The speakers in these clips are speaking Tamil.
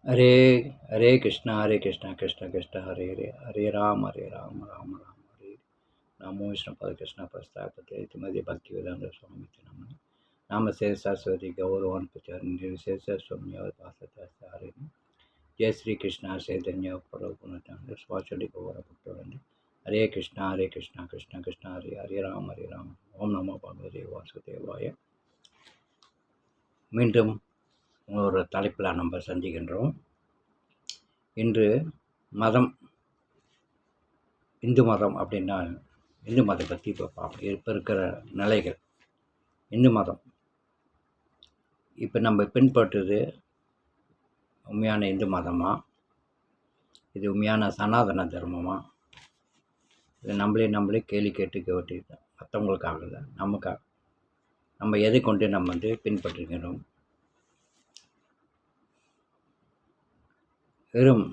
हरे हरे कृष्णा कृष्ण कृष्ण हरे हरे हरे राम राम राम हरे नमो विष्णुपद कृष्ण प्रस्तापते मध्य भक्ति वेदांत स्वामी नमः नामसे सरस्वती गौरवान् प्रचारं निर्विशेष शून्यवत् हरे जय श्री कृष्ण चैतन्य प्रभु स्वाचि गौर भक्तवृंद हरे कृष्ण कृष्ण कृष्ण हरे हरे राम ओम नमो भगवते वासुदेवाय மீண்டும் ஒரு தலைப்பில் நம்ம சந்திக்கின்றோம். இன்று மதம், இந்து மதம் அப்படின்னா இந்து மதத்தை பற்றி இப்போ பார்ப்போம். இப்போ இருக்கிற நிலைகள். இந்து மதம் இப்போ நம்ம பின்பற்றுறது உண்மையான இந்து மதமா, இது உண்மையான சனாதன தர்மமா, இது நம்மளே கேள்வி கேட்டுக்க வேண்டியது. மற்றவங்களுக்காக இல்லை, நமக்காக. நம்ம எதை கொண்டு நம்ம பின்பற்றுகிறோம்? வெறும்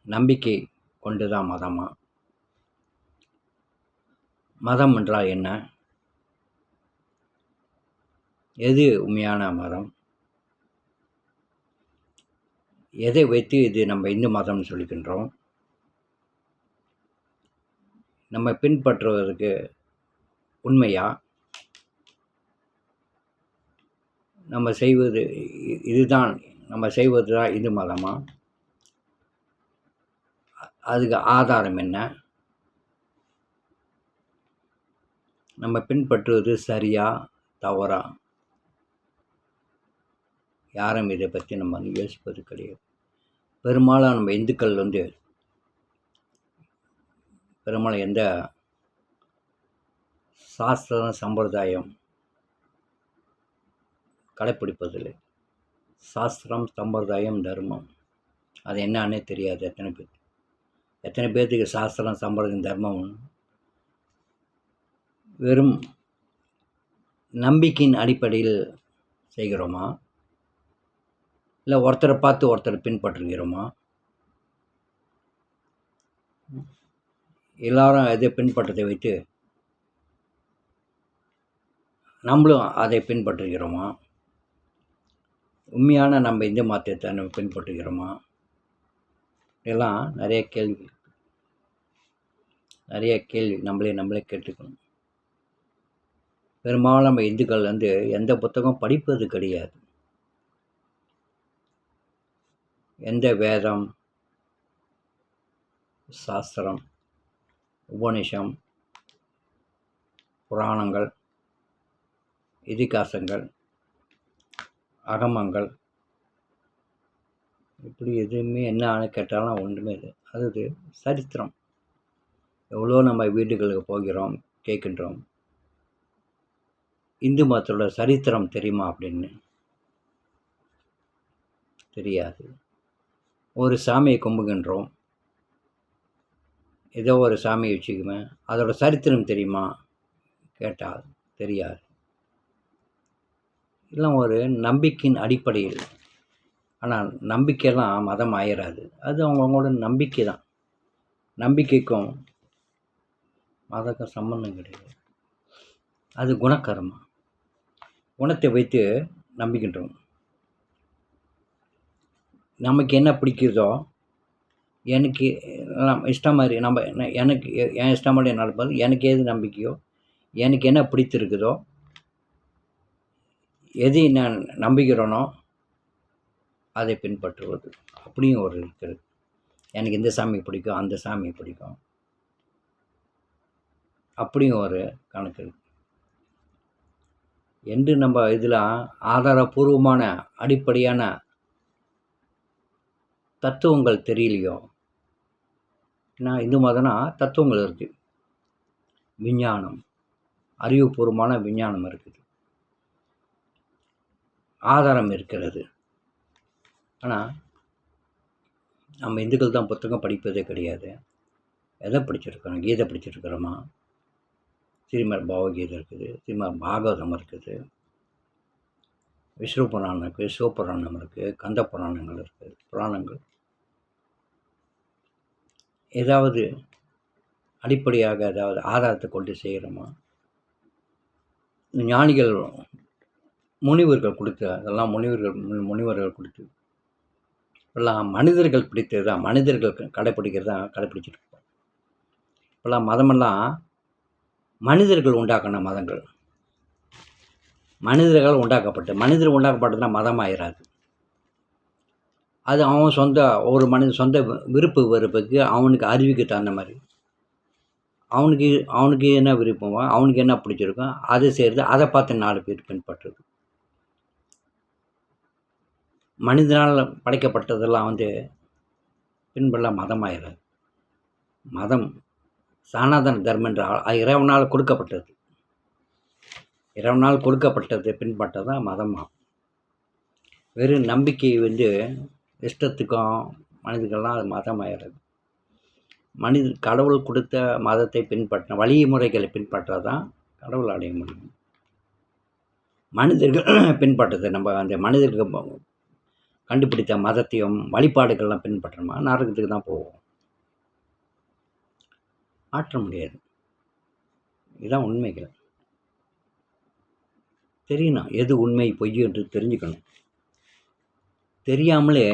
நம்பிக்கை கொண்டு தான் மதமா? மதம் என்றால் என்ன? எது உண்மையான மதம்? எதை வைத்து இது நம்ம இந்து மதம்னு சொல்லிக்கின்றோம்? நம்ம பின்பற்றுவதற்கு உண்மையா? நம்ம செய்வது இதுதான், நம்ம செய்வது தான் இந்து மதமா? அதுக்கு ஆதாரம் என்ன? நம்ம பின்பற்றுவது சரியா தவறா? யாரும் இதை பற்றி நம்ம யோசிப்பது கிடையாது. பெரும்பாலும் நம்ம இந்துக்கள் பெரும்பாலும் எந்த சாஸ்திரம் சம்பிரதாயம் கடைப்பிடிப்பதில்லை. சாஸ்திரம் சம்பிரதாயம் தர்மம் அது என்னன்னே தெரியாது. எத்தனை பேர்த்துக்கு சாஸ்திரம் சம்பிரதாயம் தர்மம் வெறும் நம்பிக்கையின் அடிப்படையில் செய்கிறோமா, இல்லை ஒருத்தரை பார்த்து ஒருத்தர் பின்பற்றுகிறோமா? எல்லாரும் அதை பின்பற்றதை வைத்து நம்மளும் அதை பின்பற்றுகிறோமா? உண்மையான நம்ம இந்து மதத்தை நம்ம பின்பற்றுகிறோமா? இதெல்லாம் நிறைய கேள்வி நம்மளே கேட்டுக்கணும். பெரும்பாலும் நம்ம இந்துக்கள் எந்த புத்தகம் படிப்பது கிடையாது. எந்த வேதம், சாஸ்திரம், உபநிஷம், புராணங்கள், இதிகாசங்கள், அகமங்கள், இப்படி எதுவுமே என்ன கேட்டாலும் ஒன்றுமே இல்லை. அது சரித்திரம். எவ்வளோ நம்ம வீடுகளுக்கு போகிறோம், கேட்கின்றோம், இந்து மதத்தோட சரித்திரம் தெரியுமா அப்படின்னு தெரியாது. ஒரு சாமியை கும்புகின்றோம், ஏதோ ஒரு சாமியை வச்சுக்குவேன், அதோட சரித்திரம் தெரியுமா கேட்டால் தெரியாது. எல்லாம் ஒரு நம்பிக்கையின் அடிப்படையில். ஆனால் நம்பிக்கையெல்லாம் மதம் ஆயிடாது. அது அவங்கவுங்களோட நம்பிக்கை தான். நம்பிக்கைக்கும் மதக்கும் சம்பந்தம் கிடையாது. அது குணக்கர்மா. குணத்தை வைத்து நம்பிக்கின்றோம். நமக்கு என்ன பிடிக்கிறதோ, எனக்கு இஷ்டம் மாதிரி எனக்கு என் இஷ்டம் மாதிரி நடப்பது. எனக்கு எது நம்பிக்கையோ, எனக்கு என்ன பிடித்திருக்குதோ, எதை நான் நம்புகிறேனோ அதை பின்பற்றுவது. அப்படியும் ஒரு இருக்கிறது. எனக்கு இந்த சாமி பிடிக்கும், அந்த சாமி பிடிக்கும், அப்படியும் ஒரு கணக்கு இருக்கு. என்று நம்ம இதில் ஆதாரபூர்வமான அடிப்படையான தத்துவங்கள் தெரியலையோ. ஏன்னா இந்து மதம்னா தத்துவங்கள் இருக்குது, விஞ்ஞானம், அறிவுபூர்வமான விஞ்ஞானம் இருக்குது, ஆதாரம் இருக்கிறது. ஆனால் நம்ம இந்துக்கள் தான் புத்தகம் படிப்பதே கிடையாது. எதை படிச்சிருக்கிறோம்? கீதை படிச்சிருக்கிறோமா? ஸ்ரீமத் பகவத்கீதை இருக்குது, ஸ்ரீமத் பாகவதம் இருக்குது, விஷ்ணு புராணம் இருக்குது, சிவபுராணம் இருக்குது, கந்த புராணங்கள் இருக்குது. புராணங்கள் ஏதாவது அடிப்படையாக ஏதாவது ஆதாரத்தை கொண்டு செய்கிறோமா? இப்போல்லாம் மனிதர்கள் பிடித்தது தான், மனிதர்கள் கடைப்பிடிக்கிறது தான் கடைப்பிடிச்சிட்டு இருக்கோம். இப்போல்லாம் மதமெல்லாம் மனிதர்கள் உண்டாக்கின மதங்கள். மனிதர்கள் உண்டாக்கப்பட்டதுன்னா மதம் ஆயிராது. அது அவன் ஒரு மனிதன் சொந்த விருப்பு வெறுப்புக்கு, அவனுக்கு அறிவுக்கு தகுந்த மாதிரி, அவனுக்கு என்ன விருப்பமோ, அவனுக்கு என்ன பிடிச்சிருக்கோ அதை செய்கிறது, அதை பார்த்து 4 பேர் பின்பற்றுறது. மனிதனால் படைக்கப்பட்டதெல்லாம் பின்பற்ற மதமாயிராது. மதம் சனாதன தர்மம் என்ற இறைவனால் கொடுக்கப்பட்டது. இறைவனால் கொடுக்கப்பட்டதை பின்பற்ற தான் மதமாகும். வெறும் நம்பிக்கை இஷ்டத்துக்கும் மனிதர்கள்லாம் அது மதமாயிடுறது. கடவுள் கொடுத்த மதத்தை பின்பற்ற வழிமுறைகளை பின்பற்ற தான் கடவுள் அடைய முடியும். மனிதர்கள் பின்பற்றது நம்ம அந்த மனிதர்கள் கண்டுபிடித்த மதத்தையும் வழிபாடுகள்லாம் பின்பற்றோமா நரகத்துக்கு தான் போவோம். மாற்ற முடியாது. இதுதான் உண்மைகள். தெரியணும் எது உண்மை பொய் என்று தெரிஞ்சுக்கணும். தெரியாமலே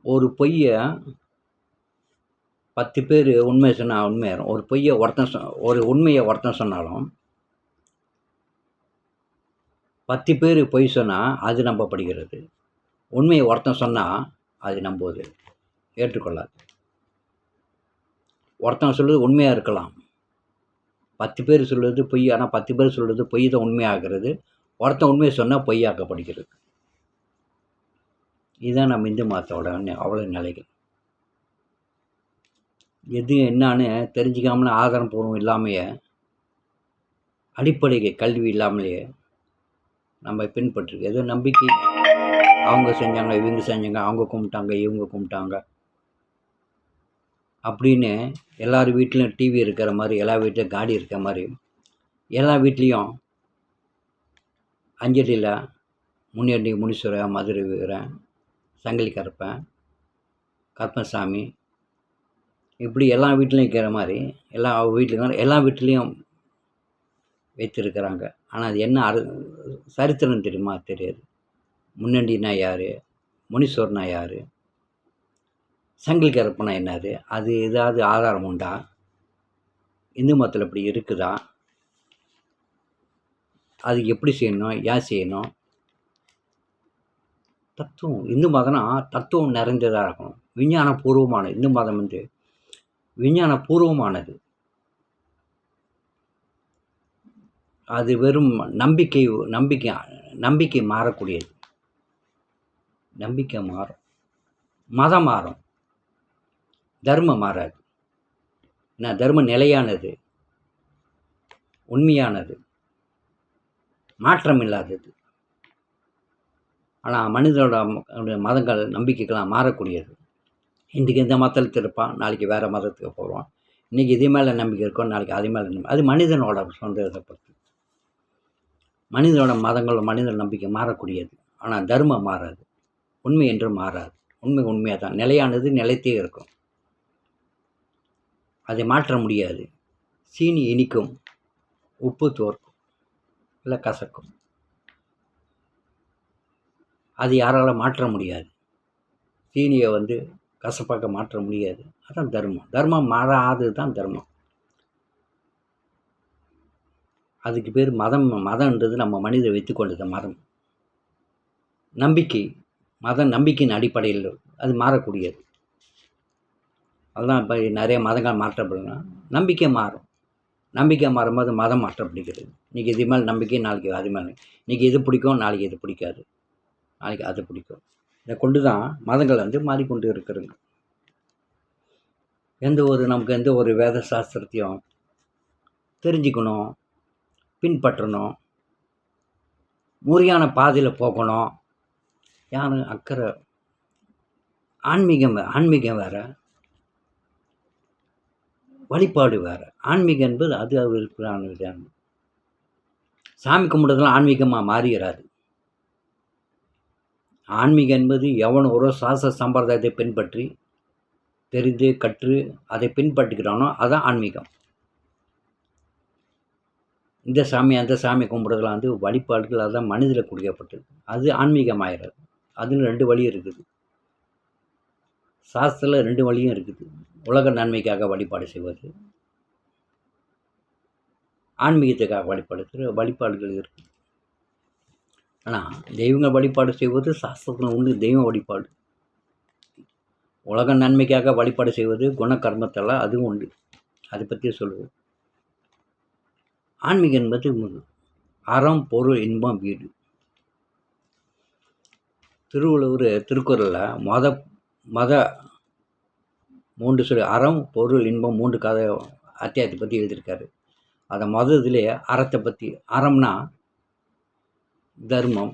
ஒரு பொய்யை 10 பேர் உண்மை சொன்னால் உண்மையாயிரும். ஒரு உண்மையை ஒருத்தன் சொன்னாலும் 10 பேர் பொய் சொன்னால் அது நம்பப்படுகிறது. உண்மையை ஒருத்தன் சொன்னால் அது நம்புவது ஏற்றுக்கொள்ளாது. ஒருத்தன் சொல்வது உண்மையாக இருக்கலாம், 10 பேர் சொல்வது பொய். ஆனால் 10 பேர் சொல்வது பொய் தான் உண்மையாகிறது. ஒருத்தன் உண்மையை சொன்னால் பொய்யாக்கப்படுகிறது. இதுதான் நம்ம இந்து மதத்தோட அவ்வளோ நிலைகள். எது என்னான்னு தெரிஞ்சிக்காமலே, ஆதாரப்பூர்வம் இல்லாமையே, அடிப்படை கல்வி இல்லாமலேயே நம்ம பின்பற்றிருக்கு. ஏதோ நம்பிக்கை, அவங்க செஞ்சாங்க, இவங்க செஞ்சாங்க, அவங்க கும்பிட்டாங்க, இவங்க கும்பிட்டாங்க அப்படின்னு எல்லார் வீட்லேயும் டிவி இருக்கிற மாதிரி, எல்லா வீட்லேயும் காடி இருக்கிற மாதிரி, எல்லா வீட்லேயும் அஞ்சலியில் முனியாண்டி முனீஸ்வரன், மதுரை வீரன், சங்கிலி கருப்பன், கருப்பசாமி, இப்படி எல்லா வீட்லேயும் இருக்கிற மாதிரி எல்லா வீட்லேயும் வைத்திருக்கிறாங்க. ஆனால் அது என்ன சரித்திரம் தெரியுமா? தெரியாது. முன்னண்டினா யார், முனீஸ்வரனா யார், சங்கிலி கருப்பனா என்னது, அது ஏதாவது ஆதாரம் உண்டா? இந்து மதத்தில் இப்படி இருக்குதா? அது எப்படி செய்யணும், ஏன் செய்யணும்? தத்துவம். இந்து மதம்னா தத்துவம் நிறைந்ததாக இருக்கணும். விஞ்ஞானபூர்வமானது. இந்து மதம் விஞ்ஞானபூர்வமானது. அது வெறும் நம்பிக்கை மாறக்கூடியது. நம்பிக்கை மாறும், மதம் மாறும், தர்மம் மாறாது. ஏன்னா தர்மம் நிலையானது, உண்மையானது, மாற்றம் இல்லாதது. ஆனால் மனிதனோட மதங்கள், நம்பிக்கைகள்லாம் மாறக்கூடியது. இன்றைக்கி இந்த மதத்தில் இருப்பான், நாளைக்கு வேறு மதத்துக்கு போவான். இன்றைக்கி இதே மேலே நம்பிக்கை இருக்கும், நாளைக்கு அதே மேலே நம்பிக்கை. அது மனிதனோட சொந்த இதை பொறுத்து. மனிதனோட மதங்கள், மனித நம்பிக்கை மாறக்கூடியது. ஆனால் தர்மம் மாறாது, உண்மை என்று மாறாது. உண்மையாக தான் நிலையானது, நிலைத்தே இருக்கும். அதை மாற்ற முடியாது. சீனி இனிக்கும், உப்பு தோற்கும், இல்லை கசக்கும். அது யாரால் மாற்ற முடியாது. சீனியை கசப்பாக்க மாற்ற முடியாது. அதுதான் தர்மம். தர்மம் மாறாதது தான் தர்மம். அதுக்கு பேர் மதம்ன்றது நம்ம மனிதர் வைத்துக்கொண்டது மதம். நம்பிக்கையின் அடிப்படையில் அது மாறக்கூடியது. அதுதான் இப்போ நிறைய மதங்கள் மாற்றப்படுங்க. நம்பிக்கை மாறும். நம்பிக்கை மாறும்போது மதம் மாற்றப்படுகிறது. இன்றைக்கி இது மேலே நம்பிக்கை, நாளைக்கு அது மேலே. இன்றைக்கி இது பிடிக்கும், நாளைக்கு இது பிடிக்காது, நாளைக்கு அது பிடிக்கும். இதை கொண்டு தான் மதங்கள் மாறிக்கொண்டு இருக்கிறது. நமக்கு எந்த ஒரு வேத சாஸ்திரத்தையும் தெரிஞ்சுக்கணும், பின்பற்றணும், முறையான பாதையில் போகணும். யாரும் அக்கறை. ஆன்மீகம் வேறு, வழிபாடு வேறு. ஆன்மீகம் என்பது அது இருக்கிற சாமி கும்பிடுறதுலாம் ஆன்மீகமாக மாறுகிறாரு. ஆன்மீகம் என்பது எவனோ ஒரு சாஸ்திர சம்பிரதாயத்தை பின்பற்றி தெரிந்து கற்று அதை பின்பற்றுகிறானோ அதுதான் ஆன்மீகம். இந்த சாமி அந்த சாமி கும்பிடுறதுலாம் வழிபாடுகள், அதுதான் மனிதர்கள் கொடுக்கப்பட்டது. அது ஆன்மீகம் ஆகிறது. அதில் 2 வழி இருக்குது. சாஸ்திரத்தில் 2 வழியும் இருக்குது. உலக நன்மைக்காக வழிபாடு செய்வது, ஆன்மீகத்துக்காக வழிபாடுகள் இருக்குது. ஆனால் தெய்வங்க வழிபாடு செய்வது சாஸ்திரத்தில் உண்டு. தெய்வ வழிபாடு உலக நன்மைக்காக வழிபாடு செய்வது குணகர்மத்தெல்லாம் அதுவும் உண்டு. அதை பற்றி சொல்லுவோம். ஆன்மீகம் என்பது அறம், பொருள், இன்பம், வீடு. திருவள்ளுவர் திருக்குறளில் மத 3 சொல்லி அறம், பொருள், இன்பம் 3 அத்தியாயத்தை பற்றி எழுதியிருக்காரு. அதை மதத்திலே அறத்தை பற்றி, அறம்னா தர்மம்,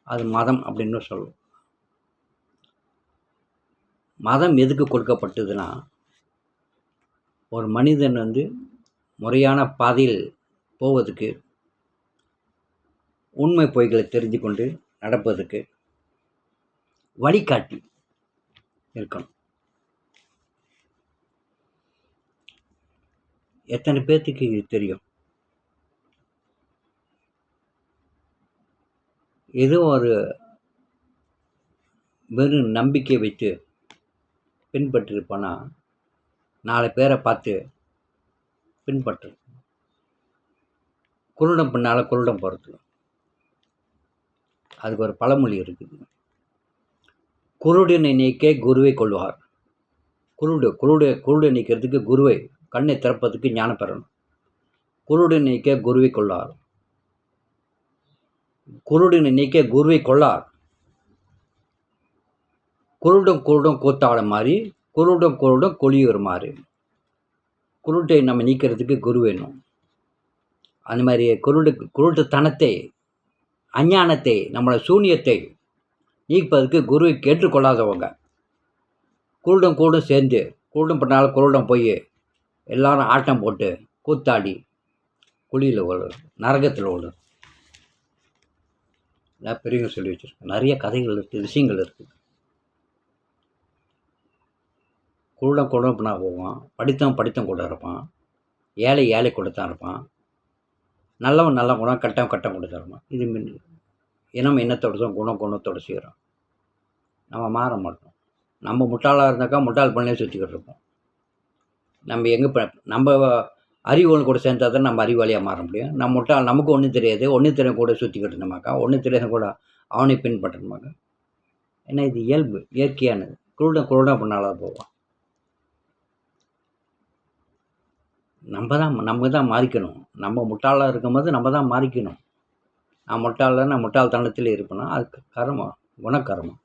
அது மதம் அப்படின்னு சொல்லுவோம். மதம் எதுக்கு கொடுக்கப்பட்டதுன்னா, ஒரு மனிதன் முறையான பாதையில் போவதுக்கு, உண்மை பொய்களை தெரிஞ்சு கொண்டு நடப்பதுக்கு வழிகாட்டி இருக்கணும். எத்தனை பேர்த்துக்கு இது தெரியும்? ஏதோ ஒரு வெறும் நம்பிக்கை வைத்து பின்பற்றிருப்பானா 4 பேரை பார்த்து பின்பற்று. குருடம் பின்னால் குருடம் போகிறது. அதுக்கு ஒரு பழமொழி இருக்குது. குருடனை நீக்க குருவை கொள்வார். குருடை நீக்கிறதுக்கு குருவை, கண்ணை திறப்பதுக்கு ஞானம் பெறணும். குருடனை நீக்க குருவை கொள்ளார். குருடனை நீக்க குருவை கொள்ளார். குருடம் கூத்தாட மாதிரி, குருடம் கொளியூர் மாதிரி. குருட்டை நம்ம நீக்கிறதுக்கு குரு வேணும். அந்த மாதிரி குருட்டுத்தனத்தை, அஞ்ஞானத்தை, நம்மளோட சூனியத்தை நீப்பதற்கு குருவை கேட்டுக்கொள்ளாதவங்க குருடம் சேர்ந்து பின்னால் குருடம் போய் எல்லாரும் ஆட்டம் போட்டு கூத்தாடி குழியில் விழும், நரகத்தில் விழும். நான் பெரியவங்க சொல்லி வச்சுருக்கேன். நிறைய கதைகள் இருக்குது, விஷயங்கள் இருக்குது. குருடம் பின்னால் போவான், படித்தம் கூட இருப்பான், ஏழை கூட தான் இருப்பான், நல்லவன் நல்ல குணம், கட்டம் கூட தான் இருப்பான். இது இனம் இனத்தோடு தான் குணத்தோடு செய்கிறோம். நம்ம மாற மாட்டோம். நம்ம முட்டாளாக இருந்தாக்கா முட்டாள் பண்ணே சுற்றிக்கிட்டு இருப்போம். நம்ம அறிவுகள் கூட சேர்ந்தா தான் நம்ம அறிவாளியாக மாற முடியும். நமக்கு ஒன்றும் தெரியாது, ஒன்றும் தெரியும் கூட சுற்றிக்கிட்டு இருந்தோமாக்கா, ஒன்றும் தெரியாத கூட அவனை பின்பற்றணுமாக்கா. ஏன்னா இது இயல்பு, இயற்கையானது. குருடம் பின்னால் போவான். நம்ம தான் மாறிக்கணும். நம்ம முட்டாளாக இருக்கும்போது நம்ம தான் மாறிக்கணும். நான் முட்டாள்தனத்தில் இருப்பேன்னா அதுக்கு கர்மம், குணக்கர்மம்.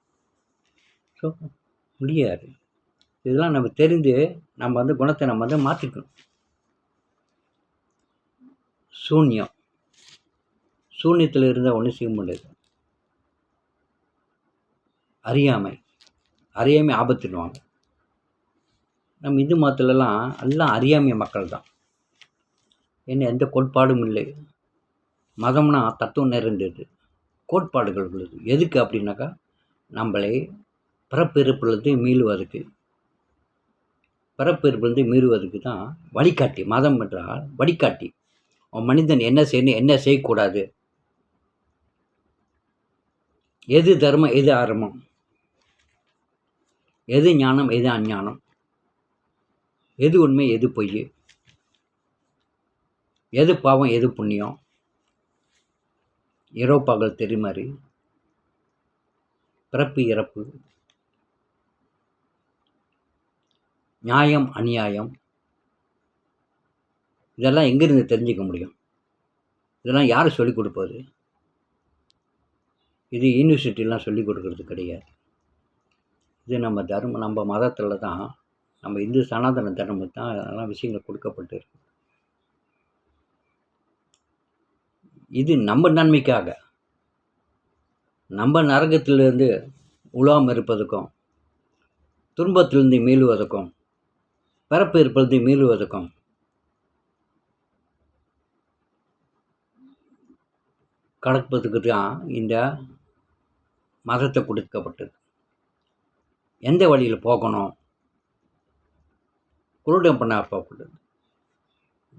ஸோ முடியாது. இதெல்லாம் நம்ம தெரிந்து நம்ம குணத்தை நம்ம மாற்றிக்கணும். சூன்யத்தில் இருந்தால் ஒன்றும் செய்ய முடியாது. அறியாமை ஆபத்துடுவாங்க. நம்ம இந்து மதத்துலலாம் எல்லாம் அறியாமை மக்கள் தான். என்ன எந்த கோட்பாடும் இல்லை. மதம்னா தத்துவம் நிறைந்தது, கோட்பாடுகள் உள்ளது. எதுக்கு அப்படின்னாக்கா நம்மளை பிறப்பிறப்பிலிருந்து மீறுவதற்கு தான் வழிகாட்டி. மதம் என்றால் வழிகாட்டி. மனிதன் என்ன செய்யணும், என்ன செய்யக்கூடாது, எது தர்மம், எது அரமம், எது ஞானம், எது அஞ்ஞானம், எது உண்மை, எது பொய், எது பாவம், எது புண்ணியம், இரவுப்பகல் தெரிமாறி, பிறப்பு இறப்பு, நியாயம் அநியாயம், இதெல்லாம் எங்கிருந்து தெரிஞ்சுக்க முடியும்? இதெல்லாம் யார் சொல்லிக் கொடுப்பது? இது யூனிவர்சிட்டிலாம் சொல்லிக் கொடுக்கறது கிடையாது. இது நம்ம மதத்தில் தான், நம்ம இந்து சனாதன தர்மம் தான் அதெல்லாம் விஷயங்கள் கொடுக்கப்பட்டு இருக்கு. இது நம்ம நன்மைக்காக, நம்ம நரகத்திலிருந்து உழாமல் இருப்பதுக்கும், துன்பத்திலிருந்து மீளுவதற்கும், பிறப்பு இருப்பது மீளுவதற்கும் கடப்பதுக்கு தான் இந்த மதத்தை கொடுக்கப்பட்டது. எந்த வழியில் போகணும்? குருடம் பண்ண போகக்கூடாது.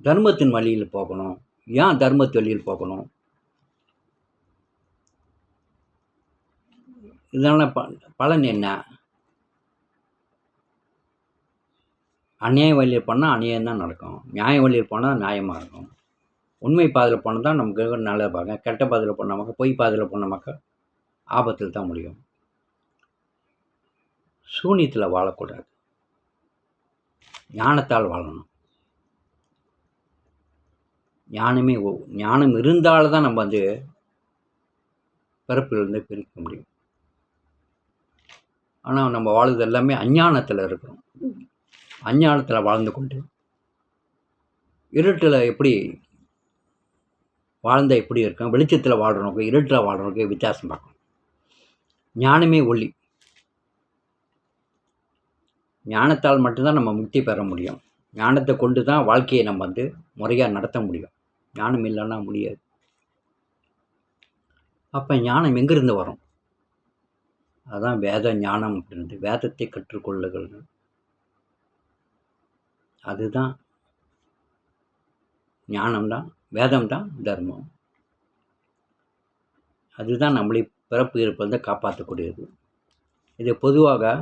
தர்மத்தின் வழியில் போகணும். ஏன் தர்மத்து வழியில் போகணும்? இதனால் பலன் என்ன? அநியாய வழியில் போனால் அநியாயம் தான் நடக்கும், நியாய வழியில் போனால் நியாயமாக இருக்கும். உண்மை பாதையில் போனால் தான் நமக்கு நல்லது பார்க்க, கெட்ட பாதையில் போன நமக்கு, பொய் பாதையில் போன நமக்கு ஆபத்தில் தான் முடியும். சூனியத்தில் வாழக்கூடாது, ஞானத்தால் வாழணும். ஞானம் இருந்தால்தான் நம்ம பிறப்பிலிருந்து பிரிக்க முடியும். ஆனால் நம்ம வாழ்வது எல்லாமே அஞ்ஞானத்தில் இருக்கிறோம். அஞ்ஞானத்தில் வாழ்ந்து கொண்டு இருட்டில் எப்படி வாழ்ந்தால் எப்படி இருக்கும், வெளிச்சத்தில் வாழ்கிறவங்க இருட்டில் வாழ்கிறவங்க வித்தியாசம் பார்க்கணும். ஞானமே ஒளி. ஞானத்தால் மட்டும்தான் நம்ம முக்தி பெற முடியும். ஞானத்தை கொண்டு தான் வாழ்க்கையை நம்ம முறையாக நடத்த முடியும். ஞானம் இல்லைன்னா முடியாது. அப்போ ஞானம் எங்கிருந்து வரும்? அதான் வேத ஞானம் அப்படின்றது. வேதத்தை கற்றுக்கொள்ளுங்கள், அதுதான் ஞானம்தான், வேதம்தான் தர்மம். அதுதான் நம்மளை பிறப்பு இருப்பதை காப்பாற்றக்கூடியது. இது பொதுவாக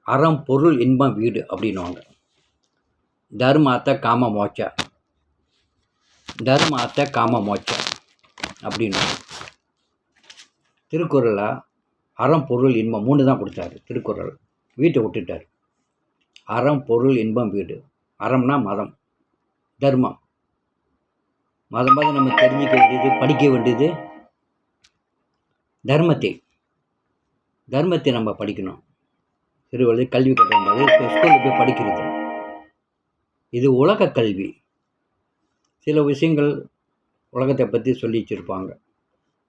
அறம் பொருள் இன்பம் வீடு அப்படின்வாங்க. தர்மார்த்த காம மோட்ச, தர்மார்த்த காம மோட்ச அப்படின்னு திருக்குறளில் அறம் பொருள் இன்பம் 3 தான் கொடுத்தாரு. திருக்குறள் வீட்டை விட்டுட்டார். அறம் பொருள் இன்பம் வீடு. அறம்னா மதம், தர்மம். மதம் நம்ம தெரிஞ்சிக்க வேண்டியது, படிக்க வேண்டியது தர்மத்தை நம்ம படிக்கணும். சிறுவழி கல்வி கட்டும்போது ஸ்கூலுக்கு போய் படிக்கிறது. இது உலக கல்வி. சில விஷயங்கள் உலகத்தை பற்றி சொல்லி வச்சுருப்பாங்க.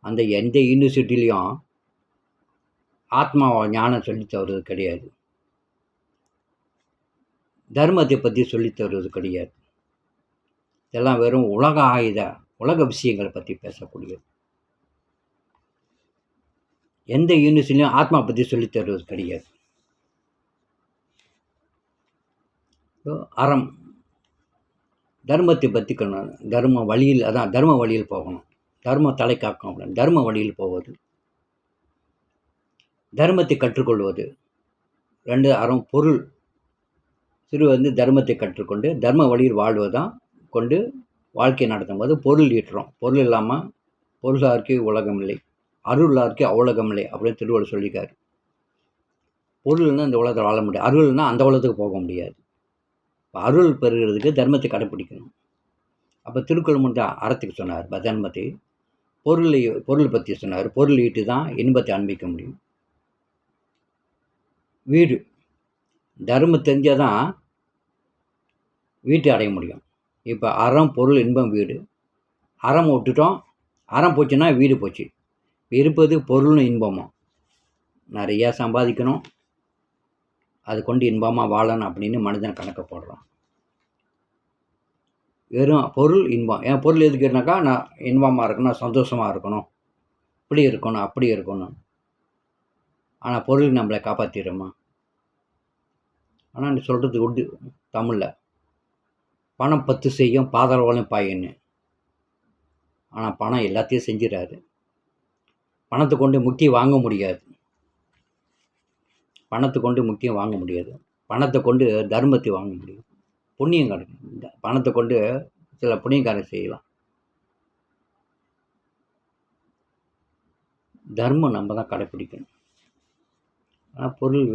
அந்த எந்த யூனிவர்சிட்டிலையும் ஆத்மா ஞானம் சொல்லி தருவது கிடையாது, தர்மத்தை பற்றி சொல்லி தருவது கிடையாது. இதெல்லாம் வெறும் உலக விஷயங்களை பற்றி பேசக்கூடியது. எந்த யூனிவர்சிட்டிலையும் ஆத்மா பற்றி சொல்லி தருவது கிடையாது. அறம் தர்மத்தை பற்றி தர்ம வழியில், அதான் தர்ம வழியில் போகணும். தர்ம தலை காக்கும் அப்படின்னு தர்ம வழியில் போவது, தர்மத்தை கற்றுக்கொள்வது. 2 அறம் பொருள். சிறு தர்மத்தை கற்றுக்கொண்டு தர்ம வழியில் வாழ்வதான் கொண்டு வாழ்க்கை நடத்தும் போது பொருள் ஈட்டுறோம். பொருள் இல்லாமல் பொருளாருக்கு உலகம் இல்லை, அருளாருக்கு அவ்வுலகம் இல்லை அப்படின்னு திருவள்ளுவர் சொல்லிக்காரு. பொருள்னா இந்த உலகத்தில் வாழ முடியாது, அருள்னா அந்த உலகத்துக்கு போக முடியாது. அருள் பெறுகிறதுக்கு தர்மத்தை கடைப்பிடிக்கணும். அப்போ திருக்குறள் மட்டும் அறத்துக்கு சொன்னார், தர்மத்தை. பொருள் பற்றி சொன்னார். பொருள் ஈட்டு தான் இன்பத்தை அனுபவிக்க முடியும். வீடு தர்மம் தெரிஞ்சால் தான் வீட்டை அடைய முடியும். இப்போ அறம் பொருள் இன்பம் வீடு. அறம் விட்டுட்டோம், அறம் போச்சுன்னா வீடு போச்சு. இருப்பது பொருளும் இன்பமும். நிறையா சம்பாதிக்கணும், அது கொண்டு இன்பமாக வாழணும் அப்படின்னு மனிதன் கணக்கு போடுறான். வெறும் பொருள் இன்பம். ஏன் பொருள் எதுக்குனாக்கா, நான் இன்பமாக இருக்கணும், சந்தோஷமாக இருக்கணும், இப்படி இருக்கணும், அப்படி இருக்கணும். ஆனால் பொருள் நம்மளை காப்பாற்றிடுமா? ஆனால் நீ சொல்கிறது உண்டு தமிழில், பணம் 10 செய்யும் பாதாளவாளையும் பாயின்னு. ஆனால் பணம் எல்லாத்தையும் செஞ்சிடாது. பணத்தை கொண்டு முக்தியை வாங்க முடியாது. பணத்தை கொண்டு முக்தியை வாங்க முடியாது. பணத்தை கொண்டு தர்மத்தை வாங்க முடியும், புண்ணியம் கிடைக்கும். பணத்தை கொண்டு சில புண்ணியக்காரன் செய்யலாம். தர்மம் நம்ம தான் கடைப்பிடிக்கணும். ஆனால் பொருள்,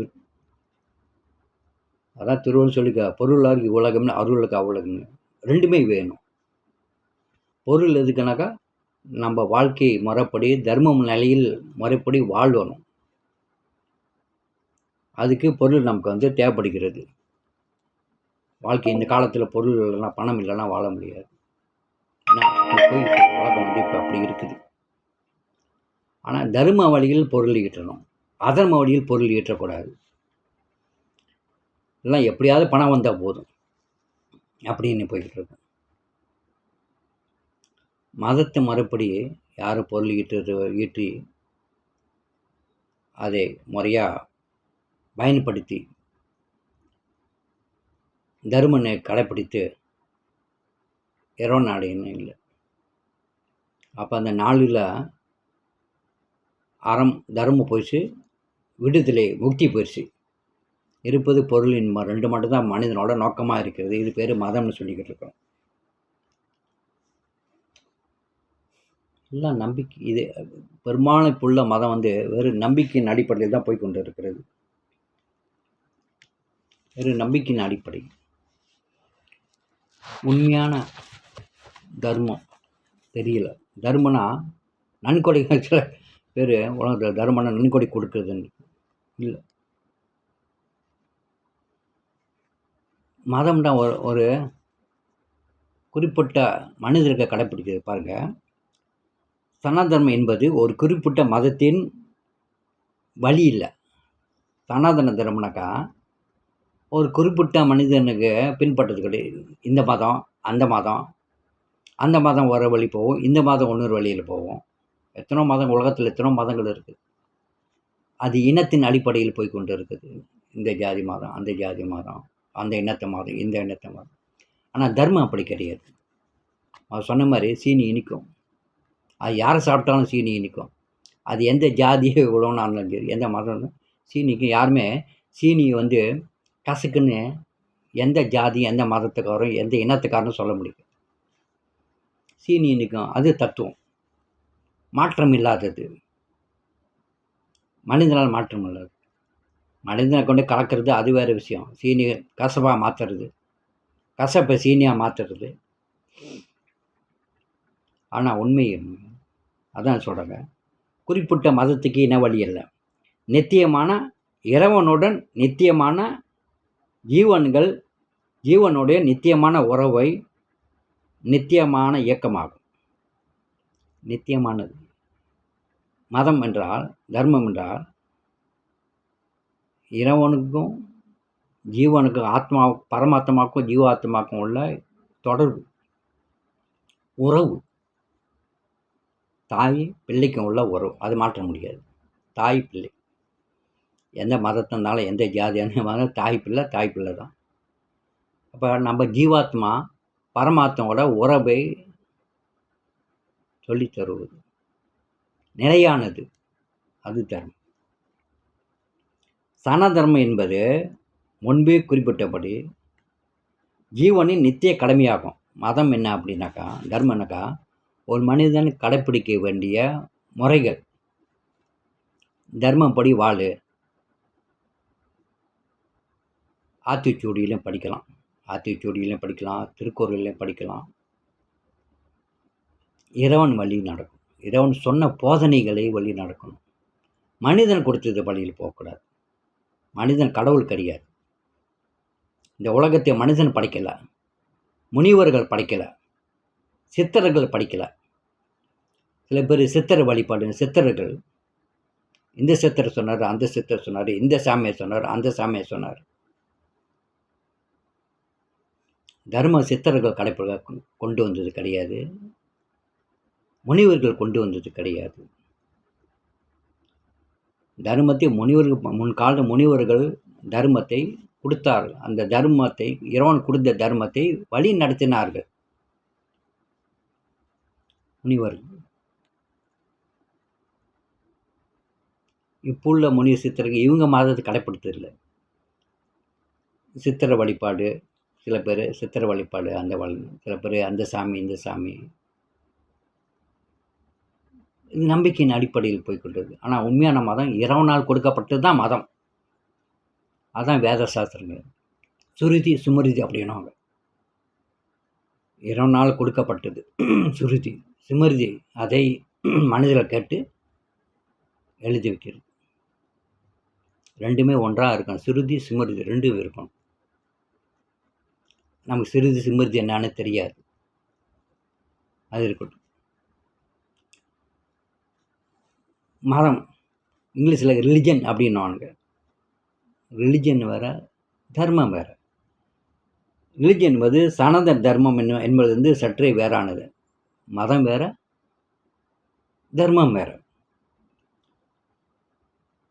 அதான் திருவள்ளுவர் சொல்லிக்க, பொருளாருக்கு உலகம்னு அருளுக்கு அவ்வுலகம்னு 2மே வேணும். பொருள் எதுக்குனாக்கா, நம்ம வாழ்க்கை முறைப்படி தர்மம் நிலையில் முறைப்படி வாழ்வணும். அதுக்கு பொருள் நமக்கு தேவைப்படுகிறது. வாழ்க்கை இந்த காலத்தில் பொருள் இல்லைன்னா, பணம் இல்லைன்னா வாழ முடியாது. ஏன்னா உலகம் இப்போ அப்படி இருக்குது. ஆனால் தர்ம வழியில் பொருள் ஈட்டணும், அதர்ம வழியில் பொருள் ஈட்டக்கூடாது. எல்லாம் எப்படியாவது பணம் வந்தால் போதும் அப்படின்னு போய்கிட்டு இருக்கும். மதத்தை முறைப்படி யாரும் பொருள் ஈட்டி அதை முறையாக பயன்படுத்தி தர்மனை கடைப்பிடித்து இறைவன் நாடுன்னு இல்லை. அப்போ அந்த நாளில் அறம் தர்மம் போயிடுச்சு, விடுதலை முக்தி போயிடுச்சு. இருப்பது பொருள் இன்பம் 2 மட்டும்தான் மனிதனோட நோக்கமாக இருக்கிறது. இது பேர் மதம்னு சொல்லிக்கிட்டு இருக்கோம். எல்லாம் நம்பிக்கை. இது பெரும்பாலும் இப்போ உள்ள மதம் வெறும் நம்பிக்கையின் அடிப்படையில் தான் போய்கொண்டு இருக்கிறது. வெறும் நம்பிக்கையின் அடிப்படை. உண்மையான தர்மம் தெரியல. தர்மனா நன்கொடை சில பேர் உலகத்தில் தர்மனா நன்கொடை கொடுக்குறதுன்னு இல்லை. மதம்னா ஒரு குறிப்பிட்ட மனிதருக்கு கடைப்பிடிக்கிறது. பாருங்கள், சனாதனம் என்பது ஒரு குறிப்பிட்ட மதத்தின் வழி இல்லை. சனாதன தர்மம்னாக்கா ஒரு குறிப்பிட்ட மனிதனுக்கு பின்பற்றது கிடையாது. இந்த மதம் அந்த மதம், அந்த மதம் ஒரு வழி போகும், இந்த மதம் இன்னொரு வழியில் போகும். எத்தனோ மதம் உலகத்தில் எத்தனோ மதங்கள் இருக்குது. அது இனத்தின் அடிப்படையில் போய் கொண்டு இருக்குது. இந்த ஜாதி மதம், அந்த ஜாதி மதம், அந்த இனத்தை மதம், இந்த இனத்தை மதம். ஆனால் தர்மம் அப்படி கிடையாது. அவர் சொன்ன மாதிரி சீனி இனிக்கும். அது யாரை சாப்பிட்டாலும் சீனி இனிக்கும். அது எந்த ஜாதியை உழவுனாலும் சரி, எந்த மதம் சீனிக்கும். யாருமே சீனி கசக்குன்னு எந்த ஜாதி, எந்த மதத்துக்காரும், எந்த இனத்துக்காரனும் சொல்ல முடியும். சீனி இனிக்கும். அது தத்துவம். மாற்றம் இல்லாதது. மனிதனால் மாற்றம் இல்லாது. மனிதனை கொண்டு கலக்கிறது அது வேறு விஷயம். சீனி கசப்பாக மாற்றுறது, கசப்பை சீனியாக மாற்றுறது. ஆனால் உண்மை அதான் சொல்கிறாங்க, குறிப்பிட்ட மதத்துக்கு இன வழி இல்லை. நித்தியமான இறைவனுடன் நித்தியமான ஜீவனுடைய நித்தியமான உறவை நித்தியமான இயக்கமாகும். நித்தியமானது மதம் என்றால், தர்மம் என்றால் இறைவனுக்கும் ஜீவனுக்கும், ஆத்மா பரமாத்மாவுக்கும் ஜீவாத்மாவுக்கும் உள்ள தொடர்பு, உறவு. தாய் பிள்ளைக்கும் உள்ள உறவு. அது மாற்ற முடியாது. தாய் பிள்ளை எந்த மதத்தினாலும், எந்த ஜாதி, எந்த மதம், தாய் பிள்ளை தான். அப்போ நம்ம ஜீவாத்மா பரமாத்மாவோட உறவை சொல்லி தருவது நிலையானது. அது தர்மம். சனதர்மம் என்பது முன்பே குறிப்பிட்டபடி ஜீவனின் நித்திய கடமையாகும். மதம் என்ன அப்படின்னாக்கா, தர்மம்னாக்கா ஒரு மனிதன் கடைப்பிடிக்க வேண்டிய முறைகள். தர்மப்படி வாழு. ஆத்திச்சூடியிலையும் படிக்கலாம், திருக்குறளிலையும் படிக்கலாம். இறைவன் வழி நடக்கும். இறைவன் சொன்ன போதனைகளை வழி நடக்கணும். மனிதன் கொடுத்தது வழியில் போகக்கூடாது. மனிதன் கடவுள் கிடையாது. இந்த உலகத்தை மனிதன் படைக்கலை, முனிவர்கள் படைக்கலை, சித்தர்கள் படைக்கலை. சில பேர் சித்தர் வழிபாடு, சித்தர்கள் இந்த சித்தர் சொன்னார், அந்த சித்தர் சொன்னார், இந்த சாமியை சொன்னார், அந்த சாமியை சொன்னார். தர்ம சித்தர்கள் கடைப்பிடிக்க கொண்டு வந்தது கிடையாது, முனிவர்கள் கொண்டு வந்தது கிடையாது. தர்மத்தை முன்கால முனிவர்கள் தர்மத்தை கொடுத்தார்கள். அந்த தர்மத்தை, இறைவன் கொடுத்த தர்மத்தை வழி நடத்தினார்கள் முனிவர்கள். இப்போ உள்ள முனிவர் சித்தர்கள் இவங்க மதத்தை கடைப்பிடித்ததில்லை. சித்திர வழிபாடு, சில பேர் சித்திர வழிபாடு, சில பேர் அந்த சாமி இந்த சாமி. இது நம்பிக்கையின் அடிப்படையில் போய்கொண்டது. ஆனால் உண்மையான மதம் இறைவனால் கொடுக்கப்பட்டது தான் மதம். அதுதான் வேத சாஸ்திரங்கள். சுருதி சுமிருதி அப்படின்னாங்க. இறைவனால் கொடுக்கப்பட்டது சுருதி, சுமிருதி. அதை மனிதர்கள் கேட்டு எழுதி வைக்கிறது. ரெண்டுமே ஒன்றாக இருக்கணும். சுருதி சுமிருதி ரெண்டும் இருக்கணும். நமக்கு சுருதி சுமிருதி என்னன்னு தெரியாது, அது இருக்கட்டும். மதம் இங்கிலீஷில் ரிலிஜன் அப்படின்னுவானுங்க. ரிலிஜன் வேறு, தர்மம் வேறு. ரிலிஜன் என்பது சனாதன தர்மம் என்பது சற்றே வேறானது. மதம் வேறு, தர்மம் வேறு.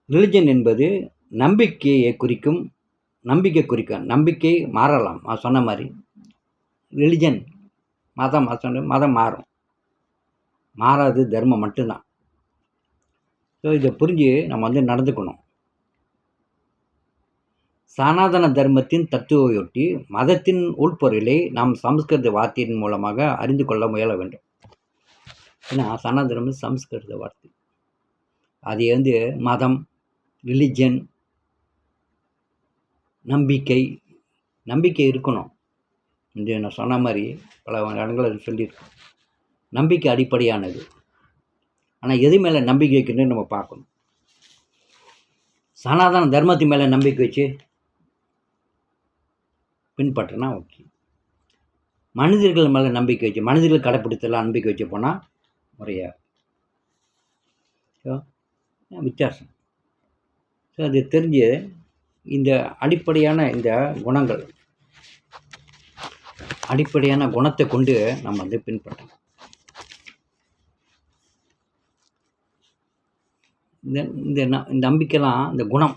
ரிலிஜன் என்பது நம்பிக்கையை குறிக்கும். நம்பிக்கை மாறலாம். நான் சொன்ன மாதிரி ரிலிஜன் மதம் மாறும். மாறாது தர்மம் மட்டும்தான். ஸோ இதை புரிஞ்சு நம்ம நடந்துக்கணும். சனாதன தர்மத்தின் தத்துவத்தையொட்டி மதத்தின் உள்பொருளை நாம் சமஸ்கிருத வார்த்தையின் மூலமாக அறிந்து கொள்ள முயல வேண்டும். ஏன்னா சனாதன தர்மம் சமஸ்கிருத வார்த்தை. அது மதம், ரிலிஜன், நம்பிக்கை இருக்கணும். நான் சொன்ன மாதிரி பல இடங்களில் சொல்லியிருக்கேன். நம்பிக்கை அடிப்படையானது. ஆனால் எது மேலே நம்பிக்கை வைக்கணும்னு நம்ம பார்க்கணும். சனாதன தர்மத்தின் மேலே நம்பிக்கை வச்சு பின்பற்றினா ஓகே. மனிதர்கள் மேலே நம்பிக்கை வச்சு மனிதர்கள் கடைப்பிடித்தலாம் நம்பிக்கை வச்சு போனால் முறையா வித்தியாசம். ஸோ அது தெரிஞ்சு இந்த அடிப்படையான குணத்தை கொண்டு நம்ம பின்பற்றணும். இந்த நம்பிக்கைலாம் இந்த குணம்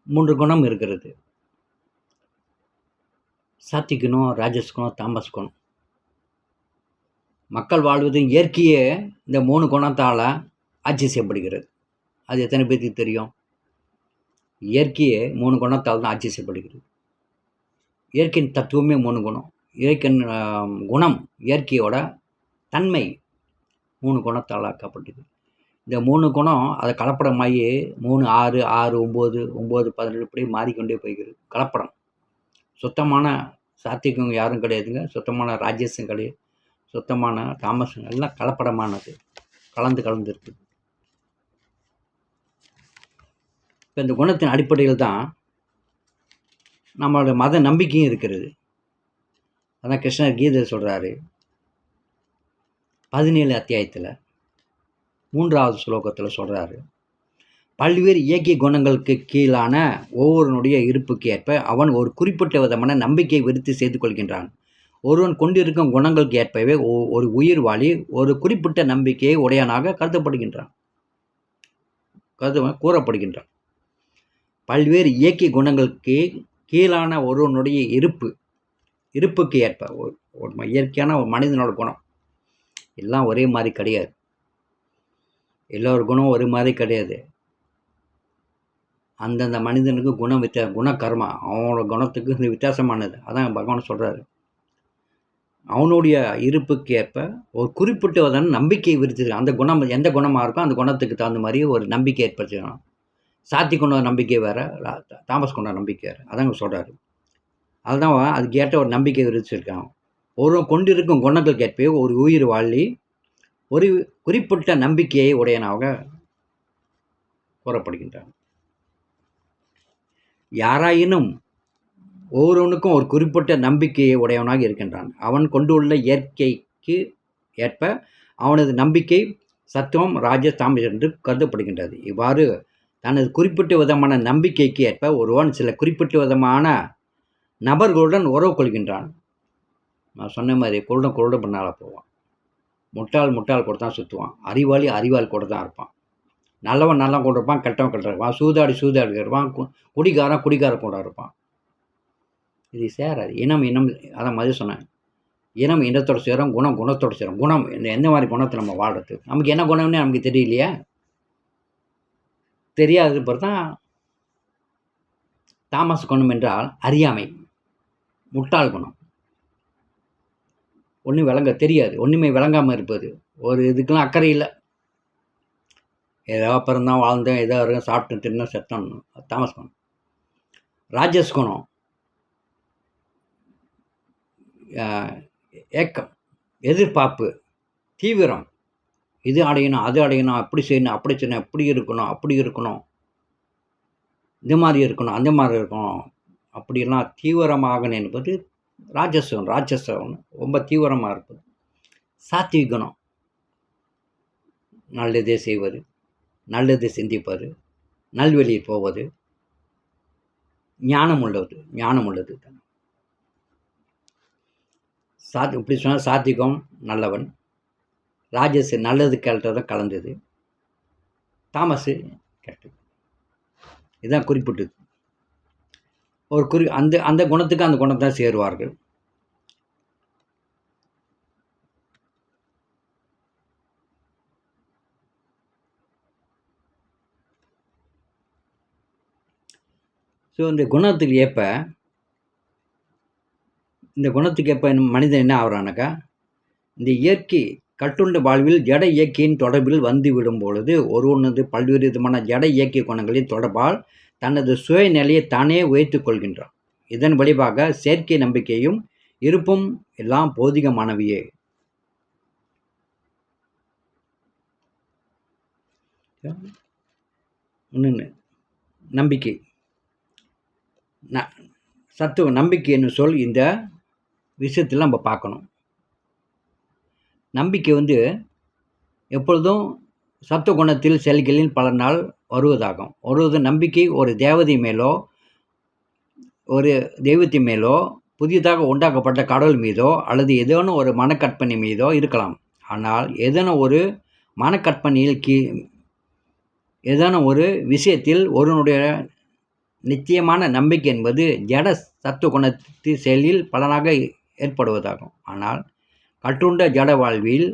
3 குணம் இருக்கிறது. சாத்விக் குணம், ராஜஸ் குணம், தாமஸ் குணம். மக்கள் வாழ்வது இயற்கையே இந்த 3 குணத்தால் ஆட்சி செய்யப்படுகிறது. அது எத்தனை பேருக்கு தெரியும்? இயற்கையே 3 குணத்தால் தான் ஆட்சி செய்யப்படுகிறது. இயற்கையின் தத்துவமே 3 குணம். இயற்கையின் குணம், இயற்கையோட தன்மை 3 குணத்தால் ஆக்கப்பட்டது. இந்த 3 குணம் அதை கலப்படமாகி 3, 6, 6, 9, 9, 17 இப்படி மாறிக்கொண்டே போய்கிறது. கலப்படம். சுத்தமான சாத்விகம் யாரும் கிடையாதுங்க. சுத்தமான ராஜஸும் கிடையாது. சுத்தமான தாமஸும் எல்லாம் கலப்படமானது. கலந்து இருக்குது. இப்போ இந்த குணத்தின் அடிப்படையில் தான் நம்மளோட மத நம்பிக்கையும் இருக்கிறது. அதான் கிருஷ்ணர் கீதை சொல்கிறாரு 17 அத்தியாயத்தில் 3வது ஸ்லோகத்தில் சொல்கிறாரு, பல்வேறு இயற்கை குணங்களுக்கு கீழான ஒவ்வொருவனுடைய இருப்புக்கு ஏற்ப அவன் ஒரு குறிப்பிட்ட விதமான நம்பிக்கையை விருத்தி செய்து கொள்கின்றான். ஒருவன் கொண்டிருக்கும் குணங்களுக்கு ஏற்பவே ஒரு உயிர் வாழி ஒரு குறிப்பிட்ட நம்பிக்கையை உடையனாக கூறப்படுகின்றான். பல்வேறு இயற்கை குணங்களுக்கு கீழான ஒருவனுடைய இருப்புக்கு ஏற்ப ஒரு இயற்கையான ஒரு மனிதனோட குணம் எல்லாம் ஒரே மாதிரி கிடையாது. எல்லோரு குணம் ஒரு மாதிரி கிடையாது. அந்தந்த மனிதனுக்கு குண கர்மா அவனோட குணத்துக்கு வித்தியாசமானது. அதான் பகவான் சொல்கிறாரு. அவனுடைய இருப்புக்கு ஏற்ப ஒரு குறிப்பிட்ட விதமான நம்பிக்கையை விரிச்சிருக்கான். அந்த குணம் எந்த குணமாக இருக்கோ அந்த குணத்துக்கு தகுந்த மாதிரி ஒரு நம்பிக்கை ஏற்படுத்திக்கணும். சாத்தி கொண்ட நம்பிக்கை வேறு, தாமஸ் கொண்ட நம்பிக்கை வேறு. அதாங்க சொல்கிறாரு. அதுதான் அதுக்கு ஏற்ற ஒரு நம்பிக்கை விரிச்சிருக்கான். ஒரு கொண்டிருக்கும் குணங்களுக்கு ஏற்ப ஒரு உயிர் வாழி ஒரு குறிப்பிட்ட நம்பிக்கையை உடையனாக கூறப்படுகின்றான். யாராயினும் ஒவ்வொருவனுக்கும் ஒரு குறிப்பிட்ட நம்பிக்கையை உடையவனாக இருக்கின்றான். அவன் கொண்டுள்ள இயற்கைக்கு ஏற்ப அவனது நம்பிக்கை சத்துவம், ராஜஸ், தாமஸ் என்று கருதப்படுகின்றது. இவ்வாறு தனது குறிப்பிட்ட விதமான நம்பிக்கைக்கு ஏற்ப ஒருவன் சில குறிப்பிட்ட விதமான நபர்களுடன் உறவு கொள்கின்றான். நான் சொன்ன மாதிரி குருடன் பின்னால் போவான். முட்டாள் கூட தான் சுற்றுவான். அறிவாளி கூட தான் இருப்பான். நல்லவன் கூட இருப்பான், கெட்டவன் இருப்பான். சூதாடி இருப்பான், குடிகாரன் கூட இருப்பான். இது சேராது. இனம் அதான் மாதிரி சொன்னேன். இனம் இனத்தோடு சேரும், குணம் குணத்தோடு சேரும். குணம் எந்த மாதிரி குணத்தை நம்ம வாழ்றது, நமக்கு என்ன குணம்னே நமக்கு தெரியலையா? தெரியாதது பிறகு தான் தாமஸ் குணம் என்றால் அறியாமை, முட்டாள் குணம். ஒன்றும் தெரியாது, ஒன்றுமே விளங்காமல் இருப்பது, ஒரு இதுக்கெல்லாம் அக்கறை இல்லை. ஏதோ பிறந்தான் வாழ்ந்தேன், ஏதோ இருக்கும், சாப்பிட்டு தின்னு செத்தோம். தாமஸ் குணம். ராஜஸ் குணம் ஏக்கம், எதிர்பார்ப்பு, தீவிரம். இது அடையணும், அது அடையணும், அப்படி செய்யணும், அப்படி இருக்கணும், இந்த மாதிரி இருக்கணும், அந்த மாதிரி இருக்கணும், அப்படியெல்லாம் தீவிரமாக நினைப்பது ராட்சசம். ரொம்ப தீவிரமாக இருப்பது. சாத்விக் குணம் நல்லதே செய்வது, நல்லது சிந்திப்பது, நல்வழியில் போவது, ஞானம் உள்ளது. இப்படி சொன்னால் சாத்விகம் நல்லவன், ராஜஸ் நல்லது கெட்டதும் கலந்தது, தாமஸ் கெட்டது. இதுதான் குறிப்பிட்டது. ஒரு அந்த குணத்துக்கு அந்த குணத்தை சேருவார்கள். ஸோ இந்த குணத்துக்கு ஏற்ப மனிதன் என்ன ஆகுறானாக்கா, இந்த இயற்கை கட்டுண்ட வாழ்வில் ஜட இயற்கையின் தொடர்பில் வந்து விடும் பொழுது ஒருவனது பல்வேறு விதமான ஜட இயற்கை குணங்களின் தொடர்பால் தனது சுயநிலையை தானே உயர்த்திக் கொள்கின்றான். இதன் விளைவாக செயற்கை நம்பிக்கையும் இருப்பும் எல்லாம் போதிகமானவையே. இன்னொன்று நம்பிக்கை. நம்பிக்கை என்னும் சொல் இந்த விஷயத்தில் நம்ம பார்க்கணும். நம்பிக்கை எப்பொழுதும் சத்துவ குணத்தில் செயல்களின் பலனால் வருவதாகும். நம்பிக்கை ஒரு தேவதை மேலோ ஒரு தெய்வத்தின் மேலோ புதிதாக உண்டாக்கப்பட்ட கடவுள் மீதோ அல்லது ஏதேனும் ஒரு மனக்கற்பனை மீதோ இருக்கலாம். ஆனால் ஏதேனும் ஒரு மனக்கற்பனையில் ஏதேனும் ஒரு விஷயத்தில் ஒருவனுடைய நிச்சயமான நம்பிக்கை என்பது ஜட சத்துவ குணத்தின் செயலில் பலனாக ஏற்படுவதாகும். ஆனால் கட்டுண்ட ஜட வாழ்வில்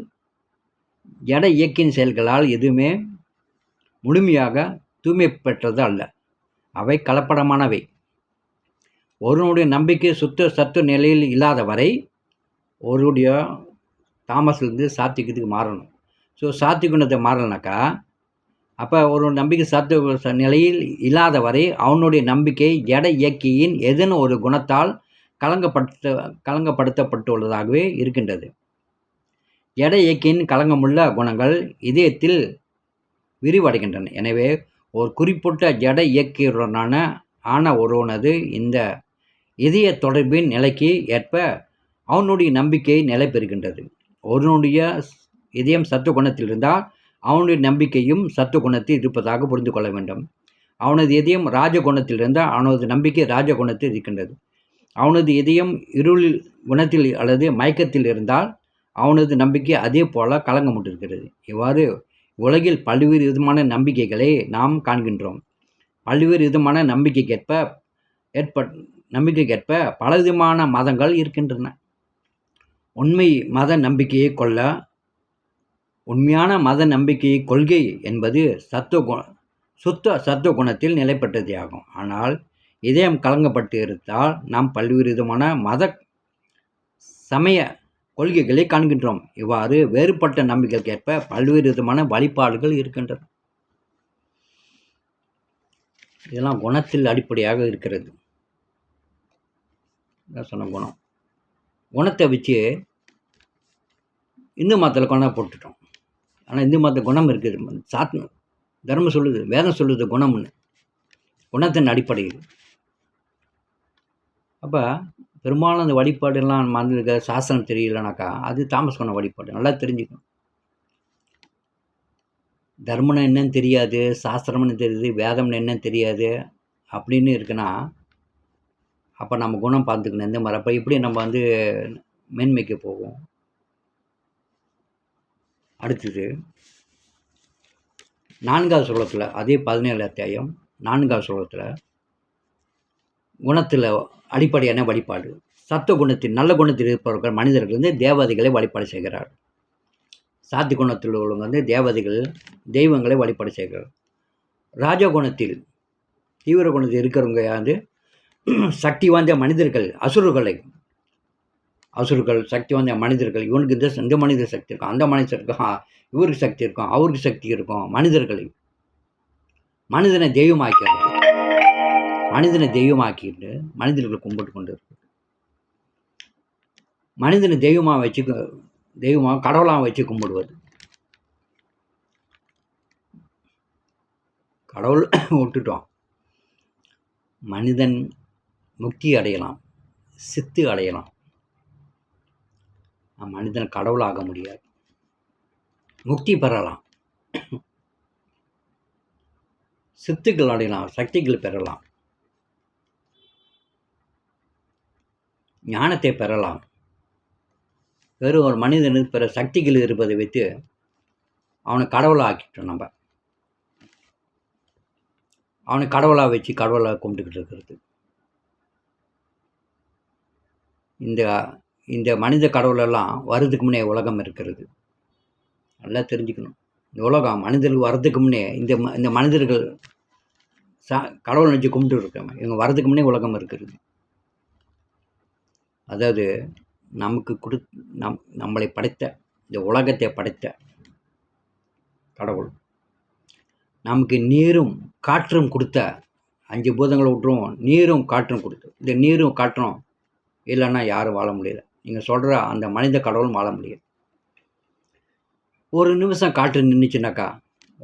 ஜட இயக்கின் செயல்களால் எதுவுமே முழுமையாக தூய்மை பெற்றது அல்ல. அவை கலப்படமானவை. ஒருவனுடைய நம்பிக்கை சுத்த சத்துவ நிலையில் இல்லாத வரை ஒருவருடைய தாமசிலிருந்து சாத்தியத்துக்கு மாறணும். ஸோ சாத்திகுணத்தை மாறலனாக்கா அப்போ ஒரு நம்பிக்கை சத்துவ நிலையில் இல்லாத வரை அவனுடைய நம்பிக்கை ஜட இயக்கியின் ஏதேனும் ஒரு குணத்தால் களங்கப்படுத்தப்பட்டுள்ளதாகவே இருக்கின்றது. ஜட இயக்கியின் களங்கமுள்ள குணங்கள் இதயத்தில் விரிவடைகின்றன. எனவே ஒரு குறிப்பிட்ட ஜட இயக்கியுடனான ஒருவனது இந்த இதய தொடர்பின் நிலைக்கு ஏற்ப அவனுடைய நம்பிக்கை நிலை பெறுகின்றது. ஒருவனுடைய இதயம் சத்துவ குணத்தில் இருந்தால் அவனுடைய நம்பிக்கையும் சத்துவ குணத்தில் இருப்பதாக புரிந்து கொள்ள வேண்டும். அவனது இதயம் ராஜகுணத்தில் இருந்தால் அவனது நம்பிக்கை ராஜகுணத்தில் இருக்கின்றது. அவனது இதயம் இருளில் குணத்தில் அல்லது மயக்கத்தில் இருந்தால் அவனது நம்பிக்கை அதே போல கலங்கமுட்டிருக்கிறது. இவ்வாறு உலகில் பல்வேறு விதமான நம்பிக்கைகளை நாம் காண்கின்றோம். பல்வேறு விதமான நம்பிக்கைக்கேற்ப பலவிதமான மதங்கள் இருக்கின்றன. உண்மையான மத நம்பிக்கை கொள்கை என்பது சுத்த சத்துவ குணத்தில் நிலைப்பட்டதே ஆகும். ஆனால் இதயம் கலங்கப்பட்டு இருந்தால் நாம் பல்வேறு விதமான மத சமய கொள்கைகளை காண்கின்றோம். இவ்வாறு வேறுபட்ட நம்பிக்கைக்கேற்ப பல்வேறு விதமான வழிபாடுகள் இருக்கின்றன. இதெல்லாம் குணத்தில் அடிப்படையாக இருக்கிறது. சொன்ன குணத்தை வச்சு இந்து மதத்தில் குணம் போட்டுட்டோம். ஆனால் இந்து மத குணம் இருக்குது. தர்மம் சொல்லுது, வேதம் சொல்லுது குணம்னு, குணத்தின் அடிப்படையில். அப்போ பெரும்பாலும் அந்த வழிபாடுலாம் மறந்துருக்க சாஸ்திரம் தெரியலனாக்கா அது தாமஸ் குண வழிபாடு. நல்லா தெரிஞ்சுக்கணும். தர்மம்னு என்னன்னு தெரியாது, சாஸ்திரம்னு தெரியுது, வேதம்னு என்னன்னு தெரியாது அப்படின்னு இருக்குன்னா அப்போ நம்ம குணம் பார்த்துக்கணும் எந்த மாதிரி. அப்போ இப்படி நம்ம மேன்மைக்கு போவோம். அடுத்தது 4வது ஸ்லோகத்தில், அதே 17 அத்தியாயம் 4வது ஸ்லோகத்தில் குணத்தில் அடிப்படையான வழிபாடு. சத்துவ குணத்தில் நல்ல குணத்தில் இருப்பவர்கள் மனிதர்கள் தேவதைகளை வழிபாடு செய்கிறார். சாத்தி குணத்தில் உள்ளவங்க தெய்வங்களை வழிபாடு செய்கிறார். ராஜகுணத்தில் தீவிர குணத்தில் இருக்கிறவங்க சக்தி வாய்ந்த மனிதர்கள், அசுரர்கள் சக்தி வாய்ந்த மனிதர்கள். இவனுக்கு இந்த மனித சக்தி இருக்கும், அந்த மனித இருக்கும், இவருக்கு சக்தி இருக்கும், அவருக்கு சக்தி இருக்கும். மனிதனை தெய்வமாக்கிட்டு மனிதர்களை கும்பிட்டு கொண்டு இருக்கு. மனிதனை தெய்வமாக கடவுளாக வச்சு கும்பிடுவது. கடவுள் விட்டுட்டோம். மனிதன் முக்தி அடையலாம், சித்து அடையலாம். மனிதன் கடவுளாக முடியாது. முக்தி பெறலாம், சித்துக்கள் அடையலாம், சக்திகள் பெறலாம், ஞானத்தை பெறலாம். வெறும் ஒரு மனிதனுக்கு பிற சக்திகள் இருப்பதை வைத்து அவனை கடவுளாக ஆக்கிட்டோம். நம்ம அவனை கடவுளாக வச்சு கடவுளாக கும்பிட்டுக்கிட்டு இருக்கிறது. இந்த மனித கடவுளெல்லாம் வர்றதுக்கு முன்னே உலகம் இருக்கிறது. நல்லா தெரிஞ்சுக்கணும். இந்த உலகம் மனிதர்கள் வர்றதுக்கு முன்னே இந்த மனிதர்கள் கடவுள் நினச்சி கும்பிட்டு இருக்கோம். இவங்க வர்றதுக்கு முன்னே உலகம் இருக்கிறது. அதாவது நமக்கு நம்மளை படைத்த, இந்த உலகத்தை படைத்த கடவுள், நமக்கு நீரும் காற்றும் கொடுத்த, 5 பூதங்களை விட்டுருவோம், நீரும் காற்றும் கொடுத்து, இந்த நீரும் காற்றும் இல்லைன்னா யாரும் வாழ முடியல. நீங்கள் சொல்கிற அந்த மனித கடவுளும் வாழ முடியாது. ஒரு நிமிஷம் காற்று நின்றுச்சுனாக்கா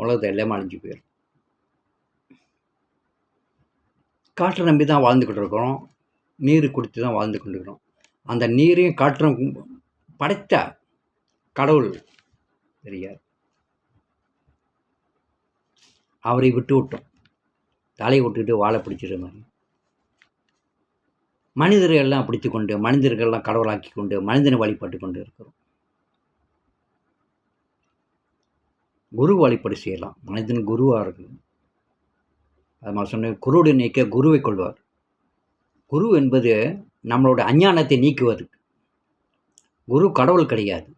உலகத்தை எல்லாமே அழிஞ்சு போயிடும். காற்றை நம்பி தான் வாழ்ந்துக்கிட்டு இருக்கிறோம், நீர் குடித்து தான் வாழ்ந்து கொண்டு இருக்கிறோம். அந்த நீரையும் காற்றும் படைத்த கடவுள் தெரியாது. அவரை விட்டு விட்டோம், தலையை விட்டுக்கிட்டு வாழை பிடிச்சிடுற மாதிரி. மனிதர்கள்லாம் பிடித்து கொண்டு, மனிதர்கள்லாம் கடவுளாக்கி கொண்டு மனிதனை வழிபட்டு கொண்டு இருக்கிறோம். குரு வழிபாடு செய்யலாம், மனிதன் குருவாக இருக்குது. அது மாதிரி சொன்ன, குருவுடைய நீக்க குருவை கொள்வார். குரு என்பது நம்மளோட அஞ்ஞானத்தை நீக்குவது. குரு கடவுள் கிடையாது,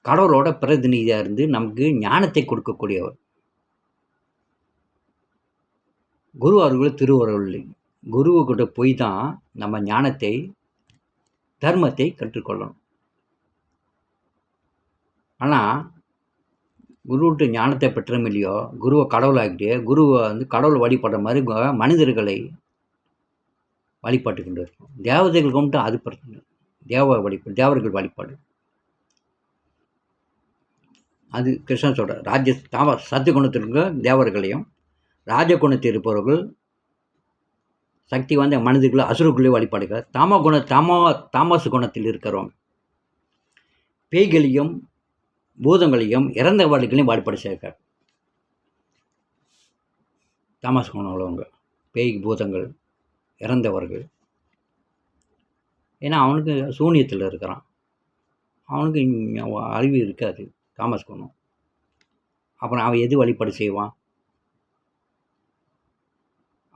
கடவுளோட பிரதிநிதியாக இருந்து நமக்கு ஞானத்தை கொடுக்கக்கூடியவர். குரு அவர்கள் திருவருள். குருவுக்கிட்ட போய் தான் நம்ம ஞானத்தை, தர்மத்தை கற்றுக்கொள்ளணும். ஆனால் குருவிட்டு ஞானத்தை பெற்றோம் இல்லையோ, குருவை கடவுளாகிட்டு குருவை கடவுள் வழிபடுற மாதிரி மனிதர்களை வழிபாட்டு கொண்டு இருக்கும். தேவதைகள் கும்பிட்டு அது பிரச்சனை, தேவர்கள் வழிபாடு. அது கிருஷ்ணன் சொல்கிற சத்துக்குணத்தில் இருக்க தேவர்களையும், ராஜகுணத்தில் இருப்பவர்கள் சக்தி வாய்ந்த மனிதர்கள் அசுரர்களையும் வழிபாடுகள். தாமச குணத்தில் இருக்கிறவங்க பேய்களையும் பூதங்களையும் இறந்தவர்களையும் வழிபாடு செய்கிறார். தாமச குணம் உள்ளவங்க, பேய் பூதங்கள் இறந்தவர்கள். ஏன்னா அவனுக்கு சூன்யத்தில் இருக்கிறான், அவனுக்கு அறிவு இருக்காது, தாமஸ் குணம். அப்புறம் அவன் எது வழிபாடு செய்வான்?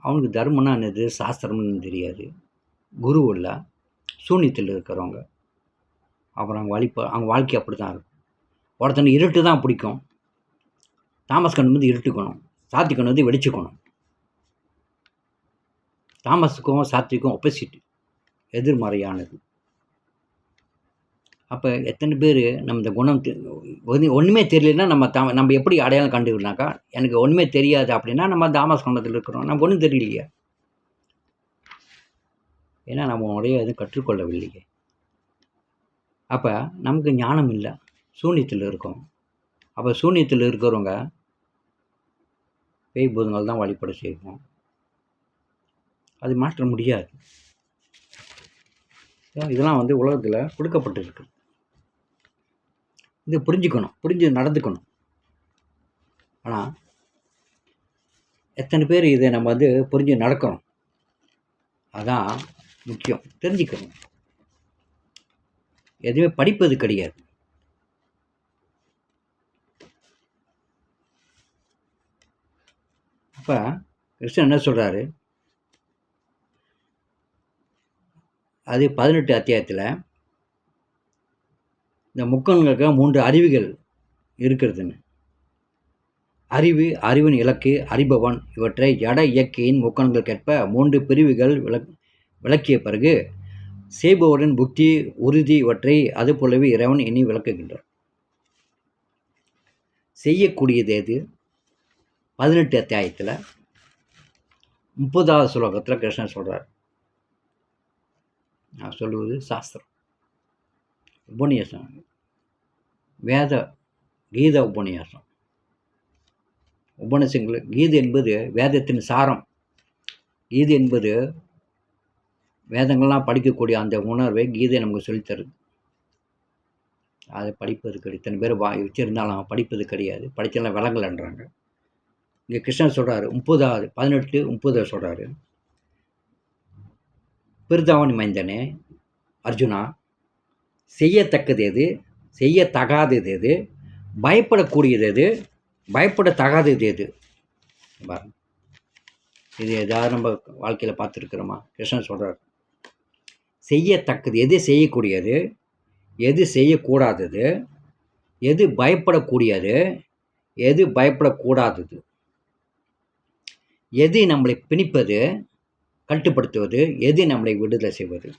அவனுக்கு தர்மம்னா என்னது, சாஸ்திரம்னு தெரியாது. குரு இல்லை, சூன்யத்தில் இருக்கிறவங்க. அப்புறம் அவங்க வாழ்க்கை அப்படி தான் இருக்கும். ஒருத்தனை இருட்டு தான் பிடிக்கும், தாமஸ் கண் வந்து இருட்டுக்கணும், சாத்திக்கணும் வந்து வெளிச்சுக்கணும். தாமஸுக்கும் சாத்திக்கும் ஆப்போசிட், எதிர்மறையானது. அப்போ எத்தனை பேர் நம்ம இந்த குணம் ஒன்றுமே தெரியலன்னா நம்ம எப்படி அடையாளம் கண்டுக்கலாம்னாக்கா, எனக்கு ஒன்றுமே தெரியாது அப்படின்னா நம்ம தாமஸ் குணத்தில் இருக்கிறோம், நமக்கு ஒன்றும் தெரியலையே. ஏன்னா நம்ம உடைய எதுவும் கற்றுக்கொள்ளவில்லையே. அப்போ நமக்கு ஞானம் இல்லை, சூன்யத்தில் இருக்கோம். அப்போ சூன்யத்தில் இருக்கிறவங்க பேய் பூதங்கள் தான் வழிபாடு செய்வோம். அது மாற்ற முடியாது. இதெல்லாம் உலகத்தில் கொடுக்கப்பட்டிருக்கு. இது புரிஞ்சுக்கணும், புரிஞ்சு நடந்துக்கணும். ஆனால் எத்தனை பேர் இதை நம்ம புரிஞ்சு நடக்கிறோம்? அதான் முக்கியம், தெரிஞ்சுக்கணும். எதுவுமே படிப்பது கிடையாது. அப்போ கிருஷ்ணன் என்ன சொல்கிறாரு, அது 18 அத்தியாயத்தில் இந்த முக்கோணங்களுக்கு 3 அறிவுகள் இருக்கிறதுன்னு. அறிவின் இலக்கு, அறிபவன், இவற்றை ஜட இயற்கையின் முக்கோணங்களுக்கேற்ப 3 பிரிவுகள் விளக்கிய பிறகு செய்பவரின் புத்தி, உறுதி இவற்றை அது போலவே இறைவன் இனி விளக்குகின்றார். செய்யக்கூடியது எது? 18 அத்தியாயத்தில் 30வது ஸ்லோகத்தில் கிருஷ்ணன் சொல்கிறார். நான் சொல்லுவது சாஸ்திரம், உபநியாசம், கீத உபநியாசம். உபநிஷங்கள், கீதை என்பது வேதத்தின் சாரம். கீதை என்பது வேதங்கள்லாம் படிக்கக்கூடிய அந்த உணர்வை கீதை நமக்கு சொல்லித்தருது. அதை படிப்பது கிடையாது. இத்தனை பேர் வச்சிருந்தாலும் படிப்பது கிடையாது, படித்தெல்லாம் விளங்கலைன்றாங்க. இங்கே கிருஷ்ணன் சொல்கிறாரு 18 சொல்கிறாரு, பிரிதாவன் மைந்தனே அர்ஜுனா, செய்யத்தக்கது எது, செய்யத்தகாதது எது, பயப்படக்கூடியது எது, பயப்படத்தகாதது எது? இது எதாவது நம்ம வாழ்க்கையில் பார்த்துருக்குறோமா? கிருஷ்ணன் சொல்கிறார், செய்யத்தக்கது எது, செய்யக்கூடியது எது, செய்யக்கூடாதது எது, பயப்படக்கூடியது எது, பயப்படக்கூடாதது. எது நம்மளை பிணிப்பது, கட்டுப்படுத்துவது, எது நம்மளை விடுதலை செய்வது,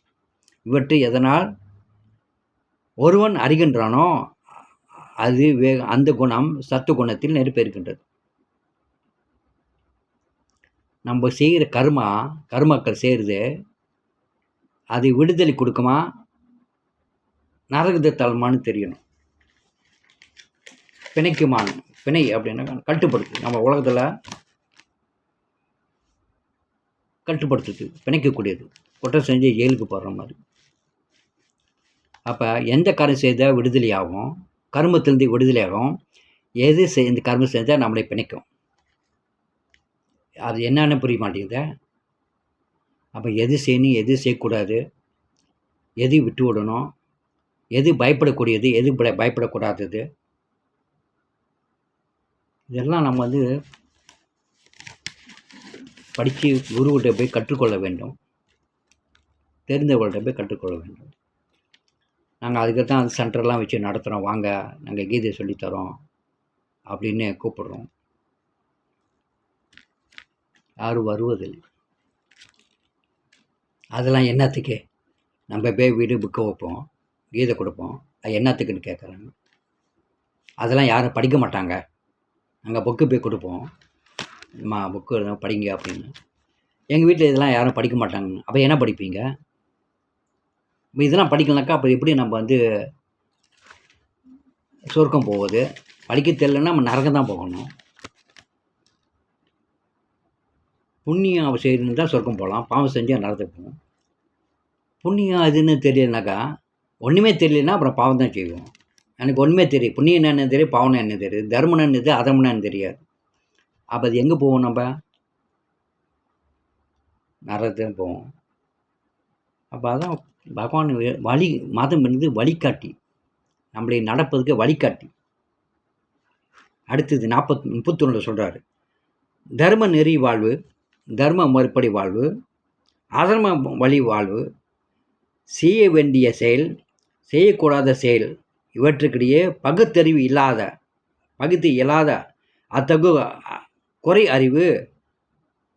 இவற்றை எதனால் ஒருவன் அறிகின்றானோ அது அந்த குணம் சத்து குணத்தில் நெருப்பெருக்கின்றது. நம்ம செய்கிற கர்மாக்கள் செய்கிறது அது விடுதலை கொடுக்குமா, நரகத்தை தள்ளுமான்னு தெரியணும். பிணைக்குமான் பிணை அப்படின்னா கட்டுப்படுத்து. நம்ம உலகத்தில் கட்டுப்படுத்துது, பிணைக்கக்கூடியது. குற்றம் செஞ்சு ஜெயிலுக்கு போடுற மாதிரி. அப்போ எந்த கர்மம் செய்தால் விடுதலையாகும், கர்மத்திலிருந்து விடுதலையாகும், எது இந்த கர்மம் செஞ்சால் நம்மளை பிணைக்கும், அது என்னன்னு புரிய மாட்டேங்குது. அப்போ எது செய்யணும், எது செய்யக்கூடாது, எது விட்டு விடணும், எது பயப்படக்கூடியது, எது பயப்படக்கூடாதது, இதெல்லாம் நம்ம படித்து குருக்கிட்ட போய் கற்றுக்கொள்ள வேண்டும், தெரிந்தவர்கள்ட்ட போய் கற்றுக்கொள்ள வேண்டும். நாங்கள் அதுக்கு தான் சென்டர்லாம் வச்சு நடத்துகிறோம். வாங்க, நாங்கள் கீதை சொல்லித்தரோம் அப்படின்னு கூப்பிடுறோம். யாரும் வருவதில்லை. அதெல்லாம் என்னத்துக்கு? நம்ம போய் வீடு புக்கை வைப்போம், கீதை கொடுப்போம், அது என்னத்துக்குன்னு கேட்குறாங்க. அதெல்லாம் யாரும் படிக்க மாட்டாங்க. நாங்கள் புக்கு போய் கொடுப்போம், புக்கு படிங்க அப்படின்னு. எங்கள் வீட்டில் இதெல்லாம் யாரும் படிக்க மாட்டாங்க. அப்போ என்ன படிப்பீங்க? இப்போ இதெல்லாம் படிக்கலனாக்கா அப்போ எப்படி நம்ம சொர்க்கம் போவது? படிக்க தெரியலன்னா நம்ம நரகம் தான் போகணும். புண்ணியம் செய்யணுன்னு தான் சொர்க்கம் போகலாம், பாவம் செஞ்சால் நரகத்துக்கு போகும். புண்ணியம் அதுன்னு தெரியலனாக்கா, ஒன்றுமே தெரியலன்னா அப்புறம் பாவம் தான் செய்வோம். எனக்கு ஒன்றுமே தெரியும், புண்ணியம் என்னென்னு தெரியும், பாவம் என்ன தெரியும், தர்மம் என்னது, அதர்மம் என்ன தெரியாது. அப்போ அது எங்கே போவோம்? நம்ம நரகத்துக்கு போவோம். அப்போ அதான் பகவான் மதம் என்பது வழிகாட்டி, நம்மளை நடப்பதுக்கு வழிகாட்டி. அடுத்தது 31 சொல்கிறாரு, தர்ம நெறி வாழ்வு, தர்ம முறைப்படி வாழ்வு, அதர்ம வழி வாழ்வு, செய்ய வேண்டிய செயல், செய்யக்கூடாத செயல், இவற்றுக்கிடையே பகுத்தறிவு இல்லாத அத்தகு குறை அறிவு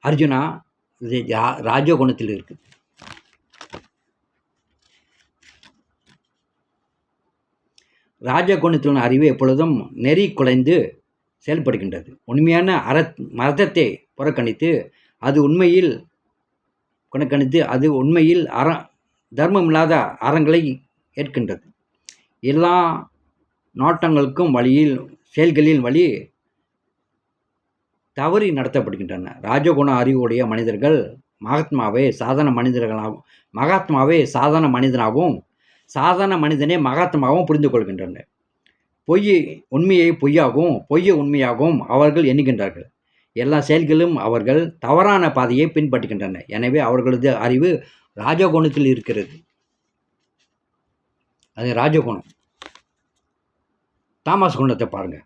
அர்ஜுனா இது ராஜகுணத்தில் இருக்கு. ராஜகுணத்தின் அறிவு எப்பொழுதும் நெறி குலைந்து செயல்படுகின்றது. உண்மையான மதத்தை புறக்கணித்து அது உண்மையில் தர்மமில்லாத அறங்களை ஏற்கின்றது. எல்லா நோட்டங்களுக்கும் வழியில் செயல்களில் வழி தவறி நடத்தப்படுகின்றன. ராஜகுண அறிவுடைய மனிதர்கள் மகாத்மாவே சாதாரண மனிதனாகவும் சாதாரண மனிதனே மகாத்மாவும் புரிந்து கொள்கின்றனர். உண்மையை பொய்யாகவும் பொய்யை உண்மையாகவும் அவர்கள் எண்ணுகின்றார்கள். எல்லா செயல்களும் அவர்கள் தவறான பாதையை பின்பற்றுகின்றனர். எனவே அவர்களது அறிவு ராஜகுணத்தில் இருக்கிறது. அது ராஜகுணம். தாமஸ் குணத்தை பாருங்க,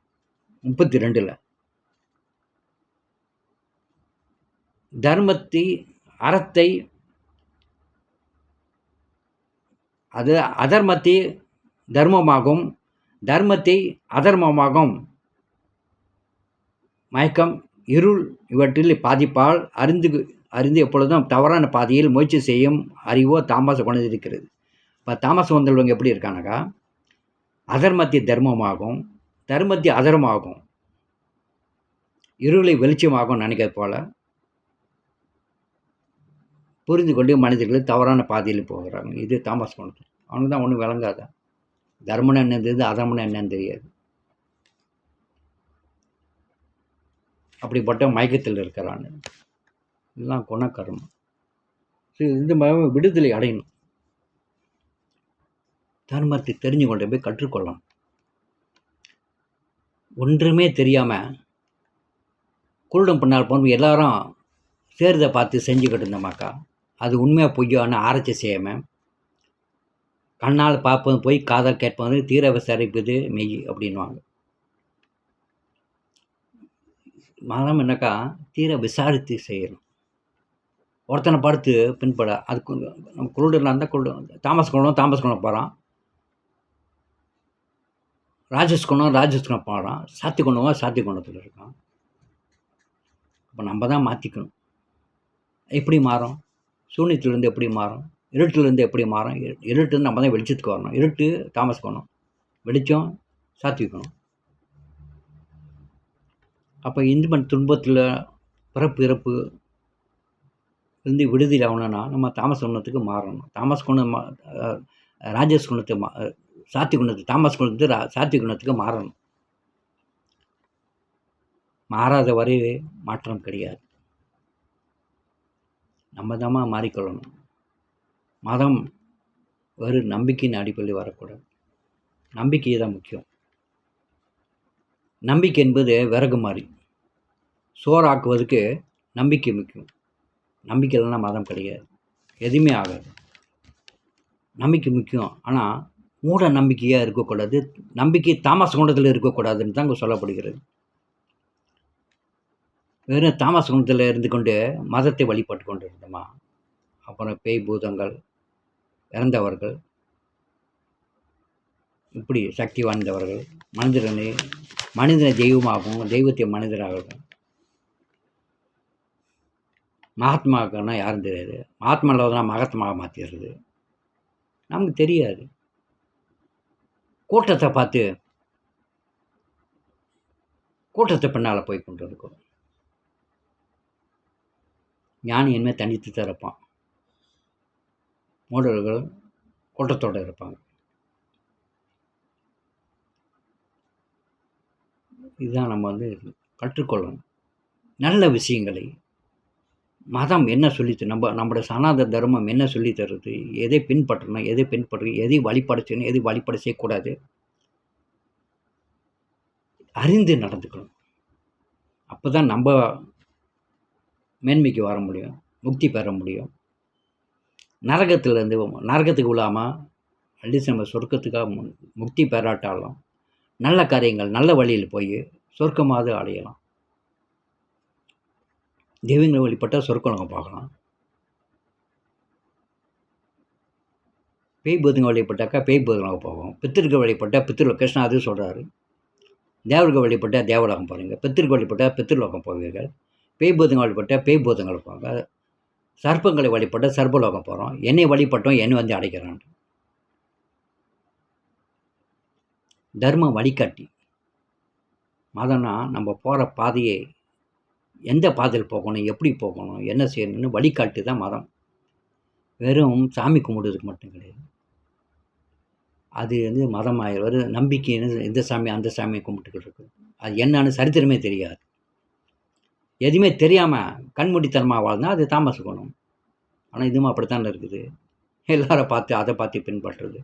32 தர்மத்தை அறத்தை அது அதர்மத்தை தர்மமாகும், தர்மத்தை அதர்மமாகும் மயக்கம், இருள் இவற்றில் பாதிப்பால் அறிந்து எப்பொழுதும் தவறான பாதையில் முயற்சி செய்யும் அறிவோ தாமச குணத்தில் இருக்கிறது. இப்போ தாமச வந்தவங்க எப்படி இருக்கானாக்கா, அதர்மத்தை தர்மமாகும், தர்மத்தை அதர்மமாகும், இருளை வெளிச்சமாகும் நினைக்கிறது போல புரிந்து கொண்டு மனிதர்கள் தவறான பாதையில் போகிறாங்க. இது தாமஸ் குணத்தில். அவனுக்கு தான் ஒன்றும் விளங்காத, தர்மம் என்னது அதர்மம் என்னன்னு தெரியாது. அப்படிப்பட்ட மயக்கத்தில் இருக்கிறான். இதெல்லாம் குணக்கர்மம். இந்த விடுதலை அடையணும். தர்மத்தை தெரிஞ்சு கொண்டு போய் கற்றுக்கொள்ளணும். ஒன்றுமே தெரியாமல் குருடம் பின்னால் போன எல்லாரும் சேர்தை பார்த்து செஞ்சுக்கிட்டு இருந்தோமாக்கா, அது உண்மையாக பொய்யான ஆராய்ச்சி செய்யாமல் கண்ணால் பார்ப்பது போய் காதல் கேட்பது தீர விசாரிப்பது மெய் அப்படின்வாங்க. மனம் என்னக்கா, தீர விசாரித்து செய்யணும். ஒருத்தனை பார்த்து பின்பட அதுக்கு நம்ம குருடனாக இருந்தால் தாமஸ் குணம் போகிறான், ராஜஸ் குணம் போகிறான், சாத்தி குணத்தில் இருக்கான். அப்போ நம்ம தான் மாற்றிக்கணும். எப்படி மாறும்? சூன்யத்திலேருந்து எப்படி மாறும்? இருட்டிலேருந்து எப்படி மாறும்? இருட்டுலேருந்து நம்ம தான் வெளிச்சத்துக்கு வரணும். இருட்டு தாமஸ்க்கு வரணும், வெளிச்சம் சாத்விக்கணும். அப்போ இன்பம் துன்பத்தில் பிறப்பு இறப்பு இருந்து விடுதலை ஆகணும்னா நம்ம தாமஸ் குணத்துக்கு மாறணும். தாமஸ் குணம் ராஜேஷ் குணத்தை சாத்விக் குணத்துக்கு தாமஸ் குணத்து சாத்விக் குணத்துக்கு மாறணும். மாறாத வரை மாற்றம் கிடையாது. நம்ம தான் மாறிக்கொள்ளணும். மதம் வெறும் நம்பிக்கையின் அடிப்படையில் வரக்கூடாது. நம்பிக்கை தான் முக்கியம். நம்பிக்கை என்பது விறகு மாதிரி. சோறாக்குவதற்கு நம்பிக்கை முக்கியம். நம்பிக்கை இல்லைன்னா மதம் கிடையாது, எதுவுமே ஆகாது. நம்பிக்கை முக்கியம். ஆனால் மூட நம்பிக்கையாக இருக்கக்கூடாது. நம்பிக்கை தாமஸ் குணத்தில் இருக்கக்கூடாதுன்னு தான் இங்கே சொல்லப்படுகிறது. வெறும் தாமஸ் குணத்தில் இருந்து கொண்டு மதத்தை வழிபட்டு கொண்டு இருந்தோமா, அப்புறம் பேய் பூதங்கள், இறந்தவர்கள், இப்படி சக்தி வாய்ந்தவர்கள், மனிதனை தெய்வமாகவும் தெய்வத்தை மனிதராகவும். மகாத்மாவுக்குன்னா யாரும் தெரியாது. மகாத்மா இல்லாததான் மகாத்மாவை மாற்றிடுறது நமக்கு தெரியாது. கூட்டத்தை பார்த்து கூட்டத்தை பின்னால் போய் கொண்டு இருக்கோம். ஞானி இனிமேல் தனித்து தான் இருப்பான். மூடர்கள் கூட்டத்தோடு இருப்பாங்க. இதுதான் நம்ம கற்றுக்கொள்ளணும் நல்ல விஷயங்களை. மதம் என்ன சொல்லித்து, நம்மளோட சனாதன தர்மம் என்ன சொல்லி தருது, எதை பின்பற்றணும், எதை பின்பற்றணும், எதை வழிபாடு செய்யணும், எதை வழிபாடு செய்யக்கூடாது, அறிந்து நடந்துக்கணும். அப்போ தான் நம்ம மேன்மைக்கு வர முடியும், முக்தி பெற முடியும். நரகத்துக்கு விழாமல் அட்லீஸ்ட் நம்ம சொர்க்கத்துக்காக முக்தி பெறாட்டாலும் நல்ல காரியங்கள் நல்ல வழியில் போய் சொர்க்கமாவது அடையலாம். தெய்வங்களை வழிபட்டால் சொர்க்கம் பார்க்கலாம். பேய் பூதங்க வழிபட்டாக்கா பேய் பூதங்க போகும். பித்திருக்கு வழிபட்டால் பித்திரு கிருஷ்ணா அது சொல்கிறாரு. தேவர்கள் வழிபட்டால் தேவலோகம் போகிறீங்க, பித்திருக்கு வழிபட்டால் பித்திருலோகம் போவீர்கள். பேய் பூதங்க வழிபட்டால் பேய் பூதங்கள் போங்க. சர்ப்பங்களை வழிபட்டால் சர்ப்பலோகம் போகிறோம். என்னை வழிபட்டோம் என்னை அடைக்கிறான். தர்மம் வழிகாட்டி. மதம்னா நம்ம போகிற பாதையை எந்த பாதையில் போகணும், எப்படி போகணும், என்ன செய்யணும்னு வழிகாட்டு தான் மதம். வெறும் சாமி கும்பிடுறதுக்கு மட்டும் கிடையாது. அது மதம் வெறும் நம்பிக்கை. இந்த சாமி அந்த சாமியை கும்பிட்டுக்கிட்டு இருக்குது. அது என்னன்னு சரித்திரமே தெரியாது. எதுவுமே தெரியாமல் கண்மூடித்தனமாக வாழ்ந்தால் அது தாமஸ் குணம். ஆனால் இதுவும் அப்படித்தான் இருக்குது. எல்லாரை பார்த்து அதை பார்த்து பின்பற்றுறது.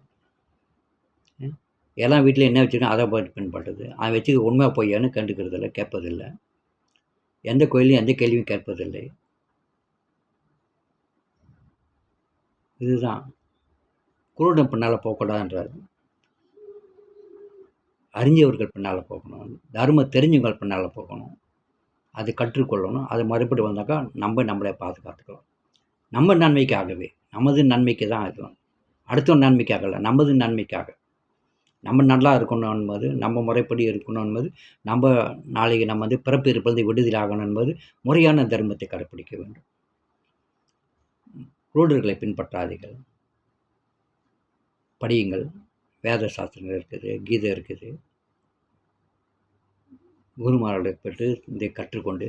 எல்லாம் வீட்டில் என்ன வச்சுருக்கோம் அதை பார்த்து பின்பற்றுறது. அதை வச்சு உண்மையாக பொய்யான்னு கண்டுக்கிறதில்ல, கேட்பதில்லை. எந்த கோயிலையும் எந்த கேள்வியும் கேட்பதில்லை. இதுதான் குருடன் பின்னால் போகக்கூடாதுன்றார். அறிஞ்சவர்கள் பின்னால் போகணும், தர்மம் தெரிஞ்சவங்கள் பின்னால் போகணும், அது கற்றுக்கொள்ளணும். அது மறுபடி வந்தாக்கா நம்மளே பாதுகாத்துக்கலாம். நம்ம நன்மைக்காகவே, நமது நன்மைக்கு தான் இருக்கும். அடுத்த நன்மைக்காக இல்லை, நமது நன்மைக்காக. நம்ம நல்லா இருக்கணும் என்பது, நம்ம முறைப்படி இருக்கணும் என்பது, நம்ம நாளைக்கு நம்ம பிறப்பு இருப்பது விடுதலை ஆகணும் என்பது முறையான தர்மத்தை கடைப்பிடிக்க வேண்டும். குருடர்களை பின்பற்றாதீர்கள், படியுங்கள். வேத சாஸ்திரங்கள் இருக்குது, கீதை இருக்குது. குருமார்களை பெற்று இதை கற்றுக்கொண்டு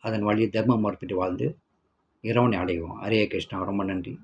அதன் வழி தர்மம் மறுப்பிட்டு வாழ்ந்து இறைவனை அடைவோம். ஹரே கிருஷ்ணா. ரொம்ப நன்றி.